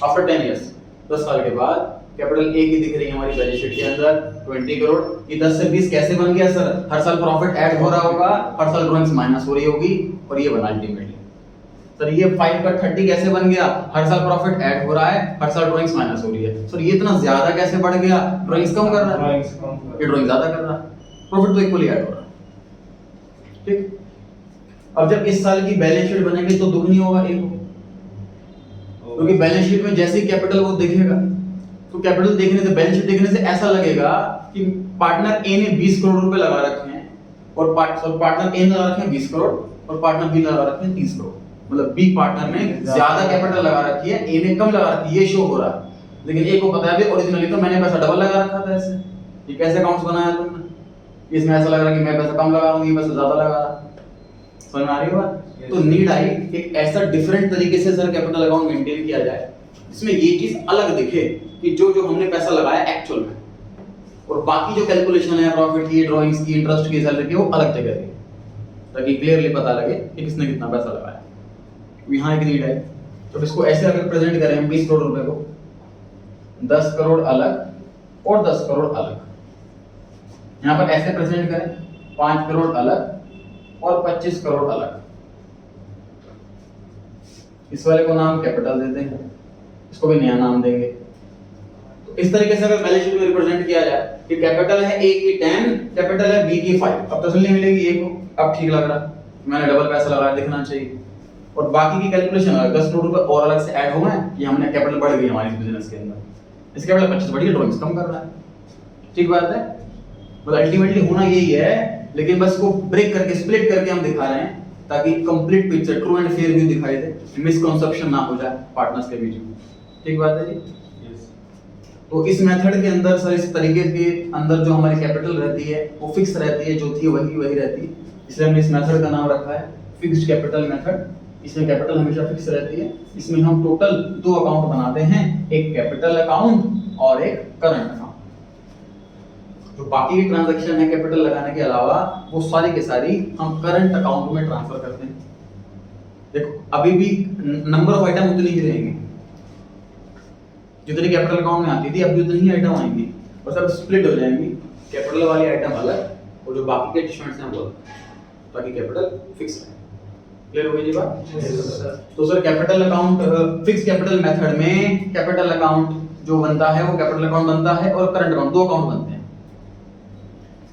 आफ्टर 10 years 10 साल के बाद कैपिटल ए की दिख रही है हमारी बैलेंस शीट के अंदर 20 करोड़। ये 10 से 20 कैसे बन गया सर? हर साल प्रॉफिट ऐड हो रहा होगा, हर साल ड्राइंग्स माइनस हो रही होगी और ये बना अल्टीमेटली। सर ये 5 का 30 कैसे बन गया? हर साल प्रॉफिट ऐड हो रहा है, हर साल ड्राइंग्स माइनस हो रही है। सर ये इतना ज्यादा कैसे बढ़ गया? ड्राइंग्स कम कर रहा है, ड्राइंग्स कम कर ये ड्राइंग ज्यादा कर रहा है, प्रॉफिट तो इक्वली ऐड हो रहा है। ठीक, अब जब इस साल की बैलेंस शीट बनेगी तो दुगनी होगा एक को, क्योंकि बैलेंस शीट में जैसे ही कैपिटल वो दिखेगा तो कैपिटल देखने से, बैलेंस शीट देखने से ऐसा लगेगा कि पार्टनर ए ने 20 करोड़ रुपए लगा रखे हैं और पार्टनर ए ने लगा रखे हैं 20 करोड़ और पार्टनर बी लगा रखे हैं 30 करोड़। मतलब बी पार्टनर ने ज्यादा कैपिटल लगा रखी है, ए ने कम लगा रखी है, ये शो हो रहा है। लेकिन ए को पता है भी ओरिजिनली तो मैंने पैसा डबल लगा रखा था ऐसे। ये कैसे अकाउंट्स बनाया तुमने? इसमें ऐसा लग रहा है कि मैं पैसा कम लगा रहा हूं, ये पैसा ज्यादा लगा रहा है। समझ में आ रही है बात? तो नीड आई एक ऐसा डिफरेंट तरीके से सर कैपिटल अकाउंट मेंटेन किया जाए जिसमें ये चीज अलग दिखे कि जो जो हमने पैसा लगाया एक्चुअल में, और बाकी जो कैलकुलेशन है प्रॉफिट की, ड्राइंग्स की, इंटरेस्ट की, सैलरी की, वो अलग जगह है, ताकि क्लियरली पता लगे कि किसने कितना पैसा लगाया। यहाँ एक नीड है। तो इसको ऐसे अगर प्रेजेंट करें हम 20 करोड़ रुपए को, 10 करोड़ अलग और 10 करोड़ अलग, यहाँ पर ऐसे प्रेजेंट करें 5 करोड़ अलग और 25 करोड़ अलग। इस वाले को नाम कैपिटल देते हैं, इसको भी नया नाम देंगे। तो इस तरीके से अगर बैलेंस शीट में रिप्रेजेंट किया जाए कि कैपिटल है ए की 10, कैपिटल है बी की 5, अब तसल्ली मिलेगी ए को, अब ठीक लग रहा है, मैंने डबल पैसा लगाया, दिखना चाहिए। और बाकी की कैलकुलेशन 10 करोड़ रुपए और अलग से ऐड हो गए, ये हमने कैपिटल बढ़ गई हमारी बिजनेस के अंदर, इसके कैपिटल 25 बढ़ी है, ड्राइंग्स कम कर रहा है। ठीक बात है? मतलब अल्टीमेटली होना यही है, लेकिन बस को ब्रेक करके, स्प्लिट करके हम दिखा रहे हैं ताकि complete picture, true and fair view दिखाई दे, मिसकंसेप्शन ना हो जाए पार्टनर्स के बीच में। ठीक बात है जी? तो इस मेथड के अंदर सर, इस तरीके के अंदर जो हमारी कैपिटल रहती है वो फिक्स रहती है, जो थी वही रहती है, इसलिए हमने इस मेथड का नाम रखा है फिक्स्ड कैपिटल मेथड। इसमें कैपिटल हमेशा फिक्स रहती है। इसमें हम टोटल 2 अकाउंट बनाते हैं, एक कैपिटल अकाउंट और एक करंट अकाउंट। जो बाकी की ट्रांजैक्शन है कैपिटल लगाने के अलावा, वो सारी के सारी हम करंट अकाउंट में ट्रांसफर करते हैं। देखो अभी भी नंबर ऑफ आइटम उतनी ही रहेंगे जितनी कैपिटल अकाउंट में आती थी, अभी उतनी ही आइटम आएंगी, और सब स्प्लिट हो जाएंगी, कैपिटल वाली आइटम अलग और जो बाकी के एडजस्टमेंट्स हैं वो अलग, ताकि कैपिटल फिक्स रहे। क्लियर हो गई जी बात? तो sir capital account, fix capital method में कैपिटल अकाउंट जो बनता है वो कैपिटल अकाउंट बनता है और करंट अकाउंट, 2 अकाउंट बनते हैं।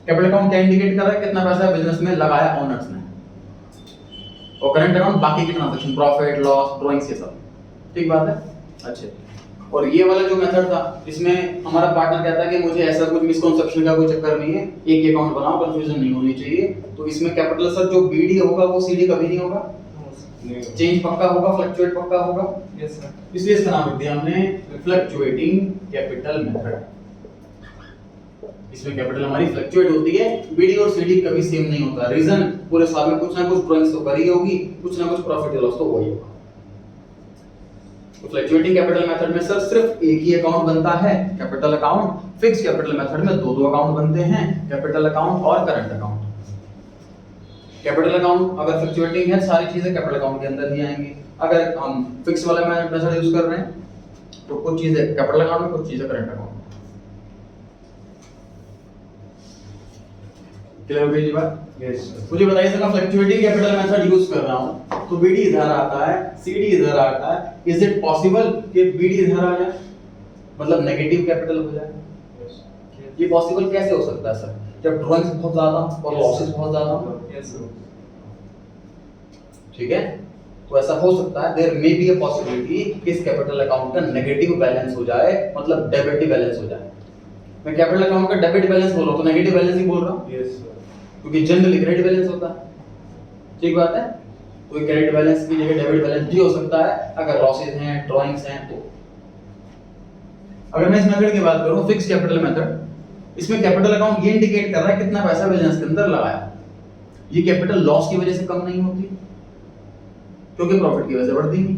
कैपिटल अकाउंट क्या इंडिकेट कर रहा है? कितना पैसा बिजनेस में लगाया ओनर्स ने, और करंट अकाउंट बाकी के ट्रांजैक्शन, प्रॉफिट, लॉस, ड्राइंग्स ये सब। ठीक बात है? अच्छा, और ये वाला जो मेथड था, इसमें हमारा पार्टनर कहता है कि मुझे ऐसा कुछ मिसकंसेप्शन का कोई चक्कर नहीं है, एक ही अकाउंट बनाओ, कंफ्यूजन नहीं होनी चाहिए। तो इसमें कैपिटल सर जो बीडी होगा वो सीडी कभी नहीं होगा, चेंज पक्का होगा, फ्लक्चुएट पक्का होगा। Yes sir. इसलिए इसका नाम रख दिया हमने फ्लक्चुएटिंग कैपिटल मेथड। इसमें कैपिटल हमारी फ्लक्चुएट होती है, बीडी और सीडी कभी सेम नहीं होता। रीजन, पूरे साल में कुछ ना कुछ ड्राइंग्स तो करी होगी, कुछ ना कुछ प्रॉफिट या लॉस तो हुआ ही होगा। तो फ्लक्चुएटिंग कैपिटल मेथड में सर सिर्फ एक ही अकाउंट बनता है, capital account. Fix capital method में 2 अकाउंट बनते हैं, कैपिटल अकाउंट और करंट अकाउंट। कैपिटल अकाउंट अगर फ्लक्चुएटिंग है, सारी चीजें कैपिटल अकाउंट के अंदर ही आएंगी। अगर हम फिक्स वाला मेथड यूज कर रहे हैं तो कुछ चीजें कैपिटल अकाउंट में, कुछ चीजें करंट अकाउंट में। क्लियर हो गई जी बात? यस। मुझे बताइए सर, मैं फ्लक्चुएटिंग कैपिटल मेथड यूज कर रहा हूं तो बीडी इधर आता है, सीडी इधर आता है, इज इट पॉसिबल कि बीडी इधर आ जाए, मतलब नेगेटिव कैपिटल हो जाए? ये पॉसिबल कैसे हो सकता है सर, जब ड्राइंग्स बहुत ज्यादा और लॉसेस बहुत ज्यादा हो? Yes sir. ठीक है, तो ऐसा हो सकता है, there may be a possibility कि इस कैपिटल अकाउंट का नेगेटिव बैलेंस हो जाए, मतलब डेबिट बैलेंस हो जाए। मैं कैपिटल अकाउंट का डेबिट बैलेंस बोल रहा हूं तो नेगेटिव बैलेंस ही बोल रहा हूं, यस सर। क्योंकि जनरली क्रेडिट बैलेंस होता है। ठीक बात है? तो क्रेडिट बैलेंस की जगह डेबिट बैलेंस भी हो सकता है अगर लॉसेस हैं, ड्राइंग्स हैं तो। अगर मैं इस मेथड की बात करूं, फिक्स कैपिटल मेथड, इसमें कैपिटल अकाउंट ये इंडिकेट कर रहा है कितना पैसा बिजनेस के अंदर लगाया। ये कैपिटल लॉस की वजह से कम नहीं होती क्योंकि प्रॉफिट की वजह से बढ़ती नहीं।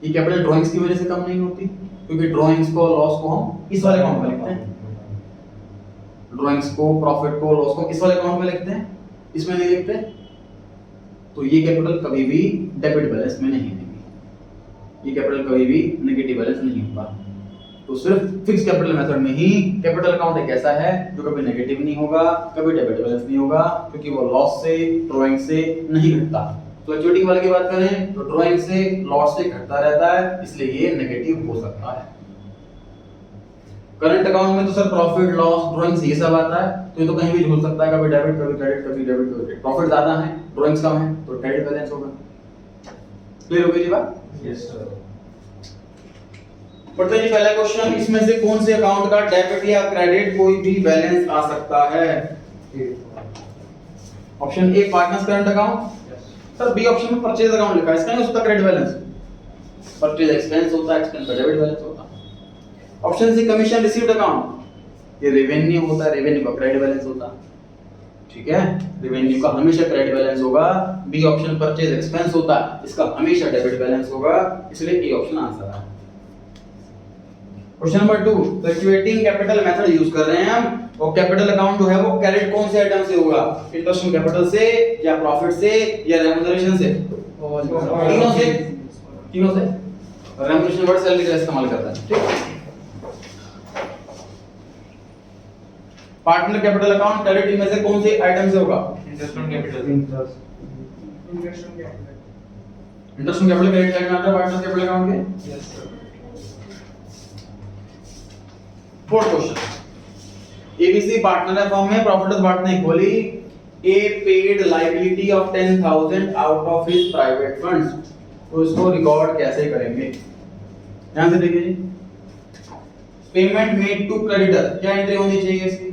ये कैपिटल ड्राइंग्स की वजह से कम नहीं होती क्योंकि ड्राइंग्स को, लॉस को हम इस वाले अकाउंट में लिखते हैं। ड्राइंग्स को, प्रॉफिट को, लॉस को इस वाले अकाउंट में लिखते हैं, इसमें नहीं लिखते। तो ये कैपिटल कभी भी डेबिट बैलेंस में नहीं आएगी, ये कैपिटल कभी भी नेगेटिव बैलेंस नहीं होगा। तो सिर्फ फिक्स कैपिटल मेथड में ही कैपिटल अकाउंट एक ऐसा है जो कभी नेगेटिव नहीं होगा, कभी डेबिट बैलेंस नहीं होगा, क्योंकि वो लॉस से, ड्राइंग से नहीं घटता। फ्लक्चुएटिंग वाले की बात करें तो ड्राइंग से लॉस से घटता रहता है, इसलिए ये नेगेटिव हो सकता है। करंट अकाउंट में तो सर प्रॉफिट लॉस ड्राइंग्स ये सब आता है, तो ये तो कहीं भी झूल सकता है, कभी डेबिट कभी क्रेडिट, कभी डेबिट कभी क्रेडिट। प्रॉफिट ज्यादा है, ड्राइंग्स कम है, तो क्रेडिट बैलेंस होगा। क्लियर हो गई जी बात? Yes sir. पढ़ते हैं जी पहला क्वेश्चन, इसमें से कौन से अकाउंट का डेबिट या क्रेडिट कोई भी बैलेंस आ सकता है? Option A partners current account, sir B option में परचेज अकाउंट लिखा है, इसका नहीं हो सकता क्रेडिट बैलेंस, परचेज एक्सपेंस होता है, एक्सपेंस का डेबिट बैलेंस होता है। Option C commission received account, ये रेवेन्यू होता है, रेवेन्यू का क्रेडिट बैलेंस होता है, ठीक है, रेवेन्यू का हमेशा क्रेडिट बैलेंस होगा। बी ऑप्शन परचेज एक्सपेंस होता है, इसका हमेशा डेबिट बैलेंस होगा, इसलिए ए ऑप्शन आंसर है। Question number 2, fluctuating capital method use कर रहे हैं हम, और कैपिटल अकाउंट जो है वो क्रेडिट कौन से आइटम से होगा? इंटरेस्ट ऑन कैपिटल से या प्रॉफिट से या रेम्यूनरेशन से? तीनों से, तीनों से। रेम्यूनरेशन वर्ड सैलरी का इस्तेमाल करता है, ठीक। पार्टनर कैपिटल अकाउंट क्रेडिट में से कौन से आइटम से होगा? Interest on capital. Interest on capital. Interest on capital credit side में आता है पार्टनर कैपिटल अकाउंट के। Yes sir. Fourth question, ABC partner है फॉर्म में, profit partner equally A paid liability of 10,000 out of his private funds, तो इसको रिकॉर्ड कैसे करेंगे? ध्यान से देखिए जी, पेमेंट मेड टू क्रेडिटर, क्या एंट्री होनी चाहिए इसकी?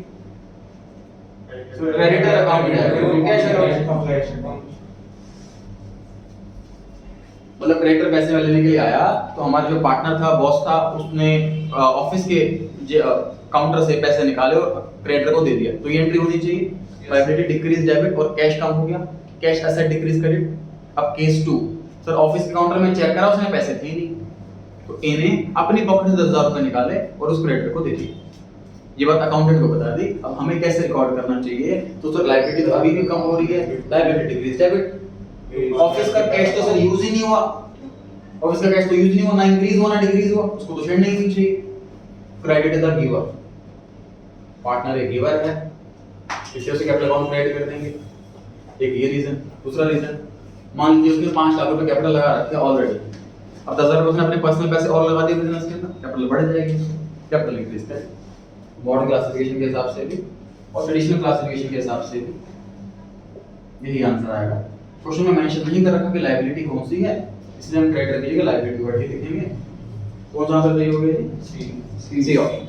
क्रेडिटर अकाउंट है, कैश अकाउंट, मतलब क्रेडिटर पैसे वाले लेने के लिए आया, तो हमारा जो पार्टनर था, बॉस था, उसने ऑफिस के काउंटर से पैसे निकाले और क्रेडिटर को दे दिया, तो ये एंट्री होनी चाहिए। लायबिलिटी डिक्रीज डेबिट और कैश कम हो गया, कैश एसेट डिक्रीज क्रेडिट। अब केस 2, सर ऑफिस के काउंटर में चेक करा, उसमें पैसे थे नहीं, तो ए ने अपनी पॉकेट से 10,000 रुपए निकाले और उस क्रेडिटर को दे दिए। ये बात अकाउंटेंट को बता दी। अब हमें कैसे रिकॉर्ड करना चाहिए? तो सर लायबिलिटी तो अभी भी कम हो रही है, लायबिलिटी डिक्रीज डेबिट। ऑफिस का कैश तो सर यूज ही नहीं हुआ, ऑफिस का कैश तो यूज नहीं हुआ, ना इंक्रीज हुआ ना डिक्रीज हुआ, उसको तो शेयर नहीं चाहिए। Credit is the giver, partner एक गिवर है, इसलिए उसे कैपिटल अकाउंट क्रेडिट कर देंगे। एक ये रीजन। दूसरा रीजन, मान लीजिए उसने 5 लाख रुपए कैपिटल लगा रखे ऑलरेडी, अब 10,000 रुपए उसने अपने पर्सनल पैसे और लगा दिए बिजनेस के अंदर, कैपिटल बढ़ जाएगी, कैपिटल इंक्रीज करें। मॉडर्न क्लासिफिकेशन के हिसाब से भी और ट्रेडिशनल क्लासिफिकेशन के हिसाब से भी यही आंसर आएगा। क्वेश्चन में मेंशन नहीं कर रखा कि लायबिलिटी कौन सी है, इसलिए हम क्रेडिटर की जगह लायबिलिटी वर्ड ही लिखेंगे। कौन सा आंसर सही होगा जी? C option.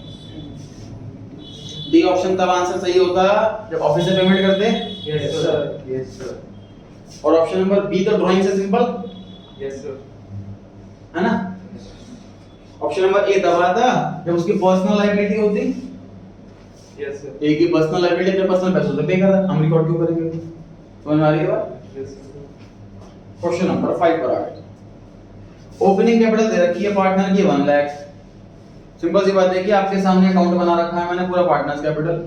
डी ऑप्शन तब आंसर सही होता जब ऑफिस से पेमेंट करते हैं। Yes sir. Yes sir. और ऑप्शन नंबर बी तो ड्राइंग से सिंपल यस सर। है ना। ऑप्शन नंबर ए तब आता जब उसकी पर्सनल लायबिलिटी होती। Yes sir. ए की पर्सनल लायबिलिटी अपने पर्सनल पैसों से पे कर रहा है, हम रिकॉर्ड क्यों करेंगे? समझ में आ रही है बात? Yes sir. क्वेश्चन नंबर 5 पर आ गए। ओपनिंग कैपिटल दे रखी है पार्टनर की 1 लाख। सिंपल सी बात है कि आपके सामने अकाउंट बना रखा है मैंने पूरा पार्टनर्स कैपिटल,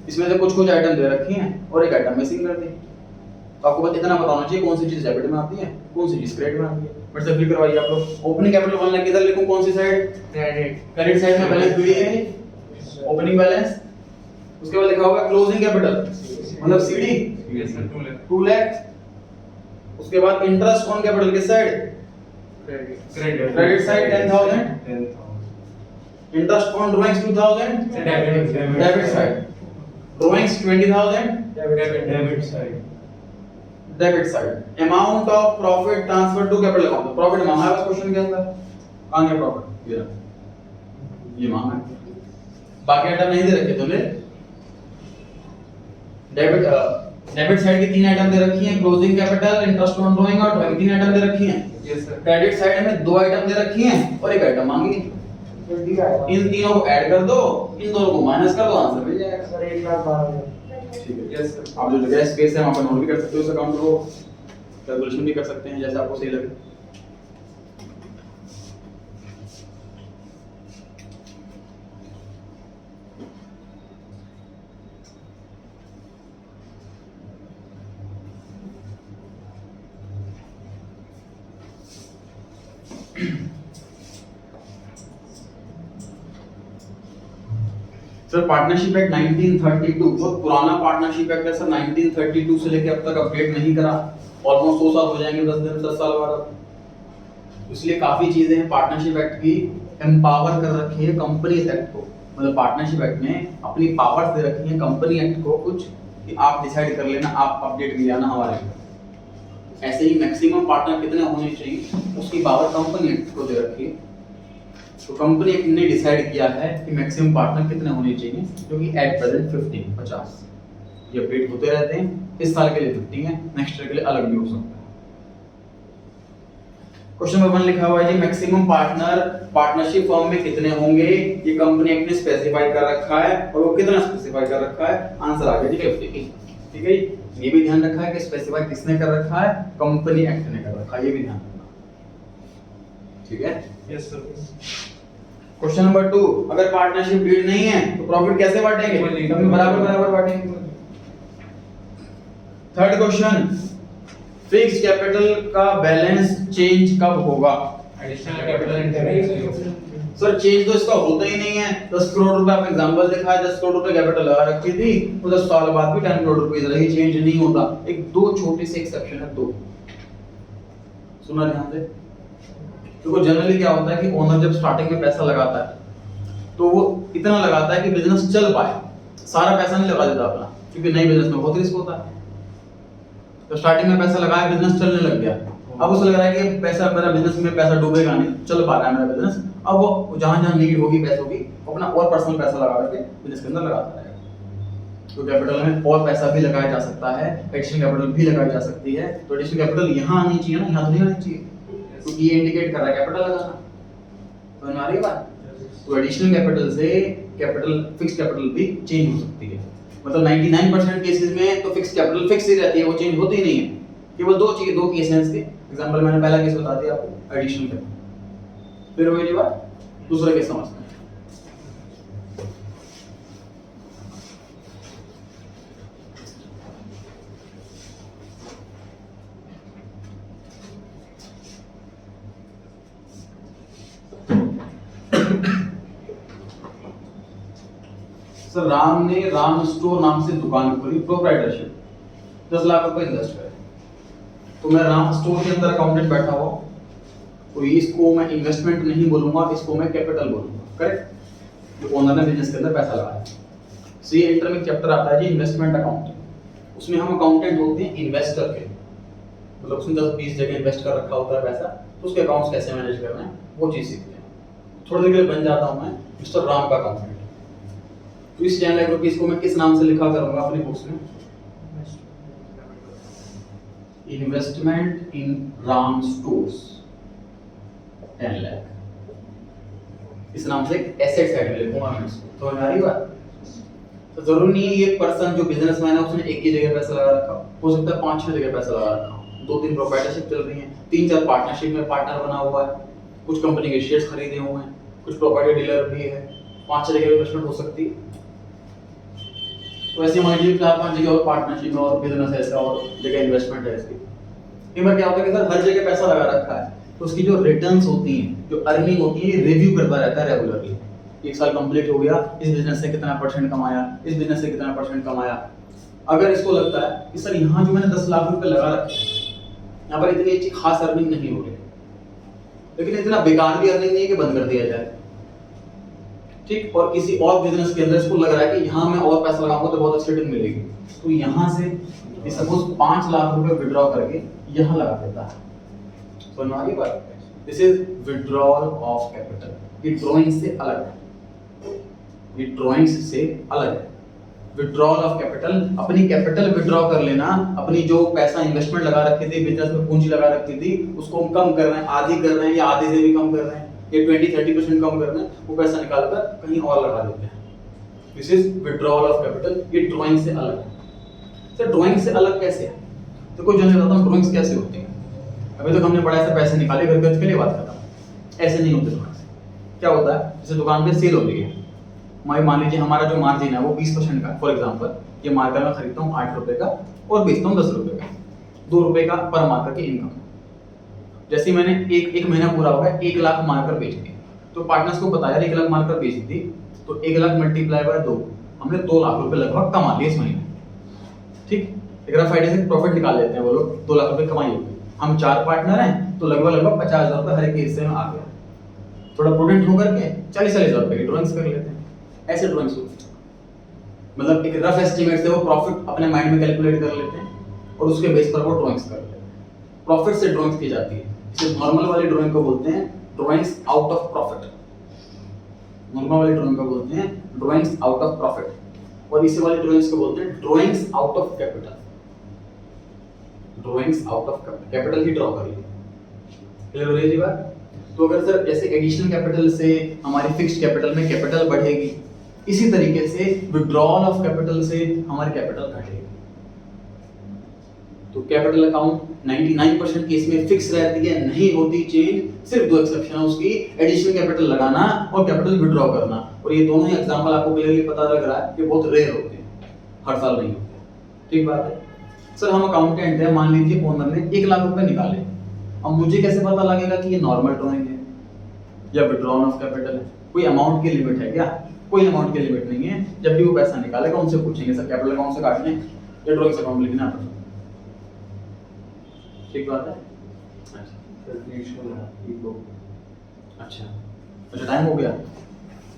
इसमें से कुछ आइटम दे रखी हैं और एक आइटम मिसिंग कर दी। तो आपको बस इतना पता होना चाहिए कौन सी चीज डेबिट में आती है, कौन सी चीज क्रेडिट में आती है। बट से फिल करवाइए आप लोग। ओपनिंग कैपिटल 1 लाख किधर लिखूं, कौन सी साइड? क्रेडिट। क्रेडिट साइड में बैलेंस बीडी है, ओपनिंग बैलेंस। उसके बाद लिखा होगा क्लोजिंग कैपिटल मतलब सीडी यस सर। 2 लाख। उसके बाद इंटरेस्ट ऑन कैपिटल किस side? Credit. Credit side 10,000। 10,000। Interest on drawings 2,000। Debit side. Drawings 20,000। Debit side. Debit side. Amount of profit transfer to capital account. Profit मांगा है क्वेश्चन के अंदर, कहां है प्रॉफिट? ये मांगा है। बाकी आइटम नहीं दे रखे तुमने। डेबिट साइड की 3 आइटम दे रखी हैं, closing capital, interest on drawing और ड्राइंग 3 आइटम दे रखी हैं। Yes sir. क्रेडिट साइड में 2 आइटम दे रखी हैं और एक आइटम मांगी है। इन तीनों को ऐड कर दो, इन दोनों को माइनस कर दो, आंसर मिल जाएगा। सर 1,12,000। ठीक है। Yes sir. आप जो जगह स्पेस है वहां पर नोट भी कर सकते हो, इस अकाउंट को कैलकुलेशन भी कर सकते हैं जैसे आपको सही लगे। सर पार्टनरशिप एक्ट 1932 बहुत पुराना पार्टनरशिप एक्ट है सर, 1932 से लेके अब तक अपडेट नहीं करा। ऑलमोस्ट 2 साल हो जाएंगे 10 साल बाद। इसलिए काफी चीजें हैं पार्टनरशिप एक्ट की एम्पावर कर रखी है कंपनीज एक्ट को, मतलब पार्टनरशिप एक्ट ने अपनी पावर्स दे रखी है कंपनी एक्ट को कुछ कि आप डिसाइड कर लेना, आप अपडेट भी आना हमारे लिए। ऐसे ही मैक्सिमम पार्टनर कितने होने चाहिए उसकी पावर कंपनी एक्ट को दे रखी है। तो कंपनी एक्ट ने डिसाइड किया है कि मैक्सिमम पार्टनर कितने होने चाहिए, क्योंकि एट प्रेजेंट 50 ये अपडेट होते रहते हैं। इस साल के लिए 50 है, नेक्स्ट ईयर के लिए अलग भी हो सकता है। क्वेश्चन नंबर 1 लिखा हुआ है जी मैक्सिमम पार्टनर पार्टनरशिप फर्म में कितने होंगे, ये कंपनी एक्ट ने स्पेसिफाई कर रखा है और वो कितना स्पेसिफाई कर रखा है, आंसर आ गया जी 50। ठीक है, ये भी ध्यान रखा है कि स्पेसिफाई किसने कर रखा है, कंपनी एक्ट ने कर रखा है, ये भी ध्यान रखना। ठीक है, यस सर। क्वेश्चन नंबर 2 अगर पार्टनरशिप डीड नहीं है तो प्रॉफिट कैसे बांटेंगे, सब में बराबर बराबर बांटेंगे। थर्ड क्वेश्चन फिक्स कैपिटल का बैलेंस चेंज कब होगा। Additional capital increase. Sir change तो इसका होता ही नहीं है। 10 करोड़ रुपए आपने एग्जांपल दिखाया, 10 करोड़ रुपए कैपिटल लगा रखी थी तो 10 साल बाद भी 10 करोड़ रुपए रही, चेंज नहीं होता। एक दो छोटे से एक्सेप्शन है, दो सुना ध्यान से। देखो जनरली क्या होता है कि ओनर जब स्टार्टिंग में पैसा लगाता है तो वो इतना लगाता है कि बिजनेस चल पाए, सारा पैसा नहीं लगा देता अपना, क्योंकि नई बिजनेस में बहुत रिस्क होता है। तो स्टार्टिंग में पैसा लगाया, बिजनेस चलने लग गया, अब उसे लग रहा है कि पैसा मेरा बिजनेस में पैसा डूबेगा नहीं, चल पा रहा है मेरा बिजनेस, अब वो जहां जहां नीड होगी पैसों की अपना और पर्सनल पैसा लगा करके बिजनेस के अंदर लगाता रहेगा। तो कैपिटल में और पैसा भी लगाया जा सकता है, एडिशनल कैपिटल भी लगाई जा सकती है। तो एडिशनल कैपिटल यहाँ आनी चाहिए ना, यहाँ तो नहीं आनी चाहिए, क्योंकि ये इंडिकेट कर रहा है कैपिटल लगाना। तो हमारी बात, तो एडिशनल कैपिटल से कैपिटल फिक्स कैपिटल भी चेंज हो सकती है। मतलब 99% केसेस में तो फिक्स कैपिटल फिक्स ही रहती है, वो चेंज होती ही नहीं है। केवल दो केस हैं इसके। एग्जांपल मैंने पहला केस बता दिया आपको, एडिशनल कैपिटल। फिर वही बात, दूसरा केस समझते हैं। सर राम ने राम स्टोर नाम से दुकान खोली, प्रोप्राइटरशिप, 10 लाख रुपए इन्वेस्ट करे। तो मैं राम स्टोर के अंदर अकाउंटेंट बैठा हुआ, तो इसको मैं इन्वेस्टमेंट नहीं बोलूंगा, इसको मैं कैपिटल बोलूंगा, करेक्ट। जो ओनर ने बिजनेस के अंदर पैसा लगाया। सो ये इंटर में चैप्टर आता है जी इन्वेस्टमेंट अकाउंट, उसमें हम अकाउंटेंट होते हैं इन्वेस्टर के, मतलब उसने 10-20 जगह इन्वेस्ट कर रखा होता है पैसा, तो उसके अकाउंट्स कैसे मैनेज करना है वो चीज सीखते हैं। थोड़ी देर के लिए बन जाता हूं मैं मिस्टर राम का अकाउंटेंट। तो इस 10 लाख रुपए को मैं किस नाम से लिखा करूंगा अपनी बुक्स में, इन्वेस्टमेंट इन राम स्टोर्स 10 लाख, इस नाम से एसेट साइड में लिखूंगा मैं इसको। तो हमारी बात, तो जरूरी नहीं है ये पर्सन जो बिजनेसमैन है उसने एक ही जगह पैसा लगा रखा, हो सकता है 5-6 जगह पैसा लगा रखा, 2-3 प्रोप्राइटरशिप चल रही है, 3-4 पार्टनरशिप में पार्टनर बना हुआ है, कुछ कंपनी के शेयर्स खरीदे हुए हैं, कुछ प्रॉपर्टी डीलर भी है, 5-6 जगह इन्वेस्टमेंट हो सकती है। तो ऐसे मान लीजिए 4-5 जगह और पार्टनरशिप में और बिजनेस है ऐसा और जगह इन्वेस्टमेंट है इसकी। कई बार क्या होता है कि सर हर जगह पैसा लगा रखा है, तो उसकी जो रिटर्न्स होती हैं, जो अर्निंग होती है, ये रिव्यू करता रहता है रेगुलरली। एक साल कंप्लीट हो गया, इस बिजनेस से कितना परसेंट कमाया, इस बिजनेस से कितना परसेंट कमाया। अगर इसको लगता है कि सर यहाँ जो मैंने 10 लाख रुपए लगा रखे हैं, यहाँ पर इतनी अच्छी खास अर्निंग नहीं हो रही, लेकिन इतना बेकार भी अर्निंग नहीं है कि बंद कर दिया जाए, ठीक, और किसी और बिजनेस के अंदर इसको लग रहा है कि यहाँ मैं और पैसा लगाऊंगा तो बहुत अच्छी रिटर्न मिलेगी, तो यहाँ से सपोज 5 लाख रुपए विड्रॉ करके यहाँ लगा देता है। तो हमारी बात, this is withdrawal of capital. ये ड्राइंग से अलग है, ये ड्राइंग्स से अलग है। विड्रॉल ऑफ कैपिटल, अपनी कैपिटल विड्रॉ कर लेना, अपनी जो पैसा इन्वेस्टमेंट लगा रखी थी, बिजनेस में पूंजी लगा रखी थी, उसको हम कम कर रहे हैं, आधी कर रहे हैं या आधे से भी कम कर रहे हैं, ये 20-30% कम कर रहे हैं, वो पैसा निकाल कर कहीं और लगा देते हैं। This is withdrawal of capital. ये ड्राइंग से अलग है। सर ड्राइंग से अलग कैसे है? तो कोई जानना चाहता हूं ड्राइंग्स कैसे होती हैं। अभी तक हमने पढ़ा ऐसे पैसे निकाले घर खर्च के लिए, बात खत्म। ऐसे नहीं होते ड्राइंग्स। क्या होता है, जैसे दुकान पे सेल हो रही है, मान लीजिए हमारा जो मार्जिन है वो 20% का, फॉर एग्जांपल ये मार्कर मैं खरीदता हूँ 8 रुपए का और बेचता हूँ 10 रुपए का, 2 रुपए का पर मार्कर की इनकम। जैसे मैंने एक महीना पूरा हो गया, 1 लाख मार्कर बेच दिए, तो पार्टनर्स को बताया 1 लाख मार्कर बेच दी, तो 1 लाख मल्टीप्लाई बाय 2, हमने 2 लाख रुपए लगभग कमा लिए इस महीने, ठीक। एक रफ आइडिया से प्रॉफिट निकाल लेते हैं। वो लोग 2 लाख रुपए कमाई होगी, हम 4 पार्टनर हैं तो लगभग 50,000 रुपए हर एक के हिस्से में आ गया। थोड़ा प्रूडेंट होकर के 40,000 रुपए की ड्राइंग्स कर लेते हैं। ऐसे ड्राइंग्स होती है, मतलब एक रफ एस्टिमेट से वो प्रॉफिट अपने माइंड में कैलकुलेट कर लेते हैं और उसके बेस पर वो ड्राइंग्स कर लेते हैं। प्रॉफिट से ड्राइंग्स की जाती है, इसे नॉर्मल वाली ड्राइंग को बोलते हैं drawings out of profit. Normal वाली ड्राइंग को बोलते हैं ड्राइंग्स आउट ऑफ प्रॉफिट और इसे वाली ड्राइंग्स को बोलते हैं drawings out of capital. Drawings out of capital he draw करिए। क्लियर हो रही है बात? तो अगर सर जैसे एडिशनल कैपिटल से हमारी फिक्स्ड कैपिटल में कैपिटल बढ़ेगी, इसी तरीके से विड्रॉल ऑफ कैपिटल से हमारी कैपिटल घटेगी। तो कैपिटल अकाउंट 99% केस में फिक्स रहती है, नहीं होती चेंज। सिर्फ 2 एक्सेप्शन है उसकी, एडिशनल कैपिटल लगाना और कैपिटल विड्रॉ करना। और ये दोनों ही एग्जांपल आपको क्लियरली पता लग रहा है कि बहुत रेयर होते हैं, हर साल नहीं होते। ठीक बात है। सर हम अकाउंटेंट हैं, मान लीजिए ओनर ने 1 लाख रुपए निकाले, अब मुझे कैसे पता लगेगा कि ये नॉर्मल ड्राइंग है या विड्रॉन ऑफ कैपिटल है? कोई अमाउंट की लिमिट है क्या? कोई अमाउंट की लिमिट नहीं है। जब भी वो पैसा निकालेगा उनसे पूछेंगे सर कैपिटल अकाउंट से काटने या ड्राइंग्स अकाउंट लिखना है? ठीक बात है। अच्छा अच्छा टाइम हो गया।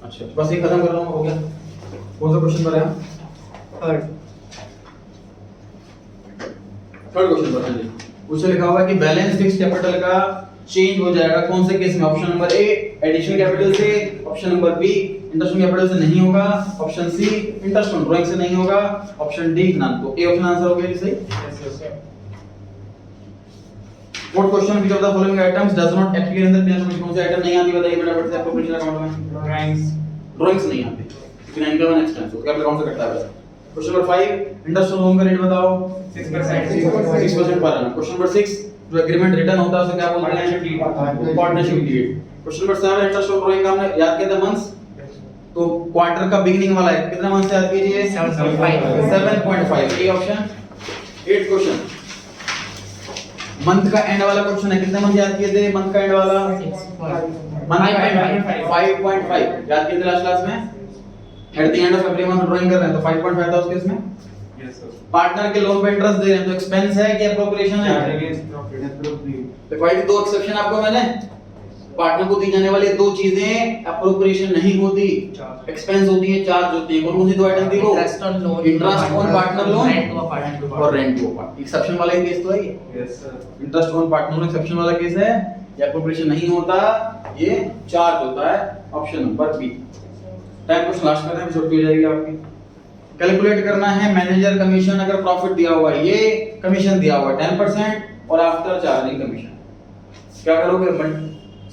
अच्छा बस ये खत्म कर रहा हूँ, हो गया। कौन सा क्वेश्चन पर है? थर्ड क्वेश्चन पर है जी। उससे लिखा हुआ है कि बैलेंस फिक्स कैपिटल का चेंज हो जाएगा कौन से केस में? Option number A additional capital से, option number B interest on capital से नहीं होगा, option C interest on drawing से नहीं होगा, ऑप्शन डी नन। तो ए ऑप्शन आंसर हो गया जी सही। What question which of the following items does not appear in the PNL में? कौन से आइटम नहीं आती बताइए फटाफट से। अप्रोप्रिएशन अकाउंट में ड्राइंग्स नहीं आती, क्योंकि इनकम एंड एक्सपेंस तो कैपिटल अकाउंट से कटता है पैसा। Question number 5 interest on loan का रेट बताओ। 6% पर annum। क्वेश्चन नंबर 6 जो एग्रीमेंट रिटर्न होता है उसे क्या बोलते हैं? Partnership deed. Question number 7 interest on drawing का हमने याद किया था मंथ्स, तो क्वार्टर का बिगिनिंग वाला है, कितना मंथ से याद कीजिए? 7.5 A option. 8th question month का एंड वाला क्वेश्चन है, कितने मंथ याद किए थे? मंथ का एंड वाला 5.5 याद किए थे लास्ट क्लास में। At the end of every month drawing कर रहे हैं तो 5.5 था उसके इसमें। Yes sir. पार्टनर के लोन पे इंटरेस्ट दे रहे हैं तो एक्सपेंस है कि एप्रोप्रिएशन है? तो भाई 2 एक्सेप्शन आपको मैंने, पार्टनर को दी जाने वाली 2 चीजें एप्रोप्रिएशन नहीं होती, एक्सपेंस होती है, चार्ज होती है। कौन सी 2 आइटम थी वो? Interest on loan, interest on partner loan और रेंट टू पार्टनर। एक्सेप्शन वाला ही केस तो है ये। Yes sir. Interest on partner loan exception वाला केस है, ये एप्रोप्रिएशन नहीं होता, ये चार्ज होता है। Option number B. Time question last करते हैं, छुट्टी हो जाएगी आपकी। कैलकुलेट करना है मैनेजर कमीशन। अगर प्रॉफिट दिया हुआ है, ये कमीशन दिया हुआ है 10% और आफ्टर चार्जिंग कमीशन, क्या करोगे?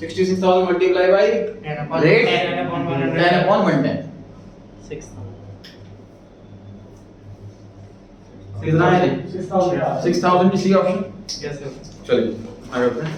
66,000 मल्टीप्लाई बाय रेट 10/110 कितना है? 6,000 सी ऑप्शन। Yes sir. चलिए आगे बढ़ते हैं।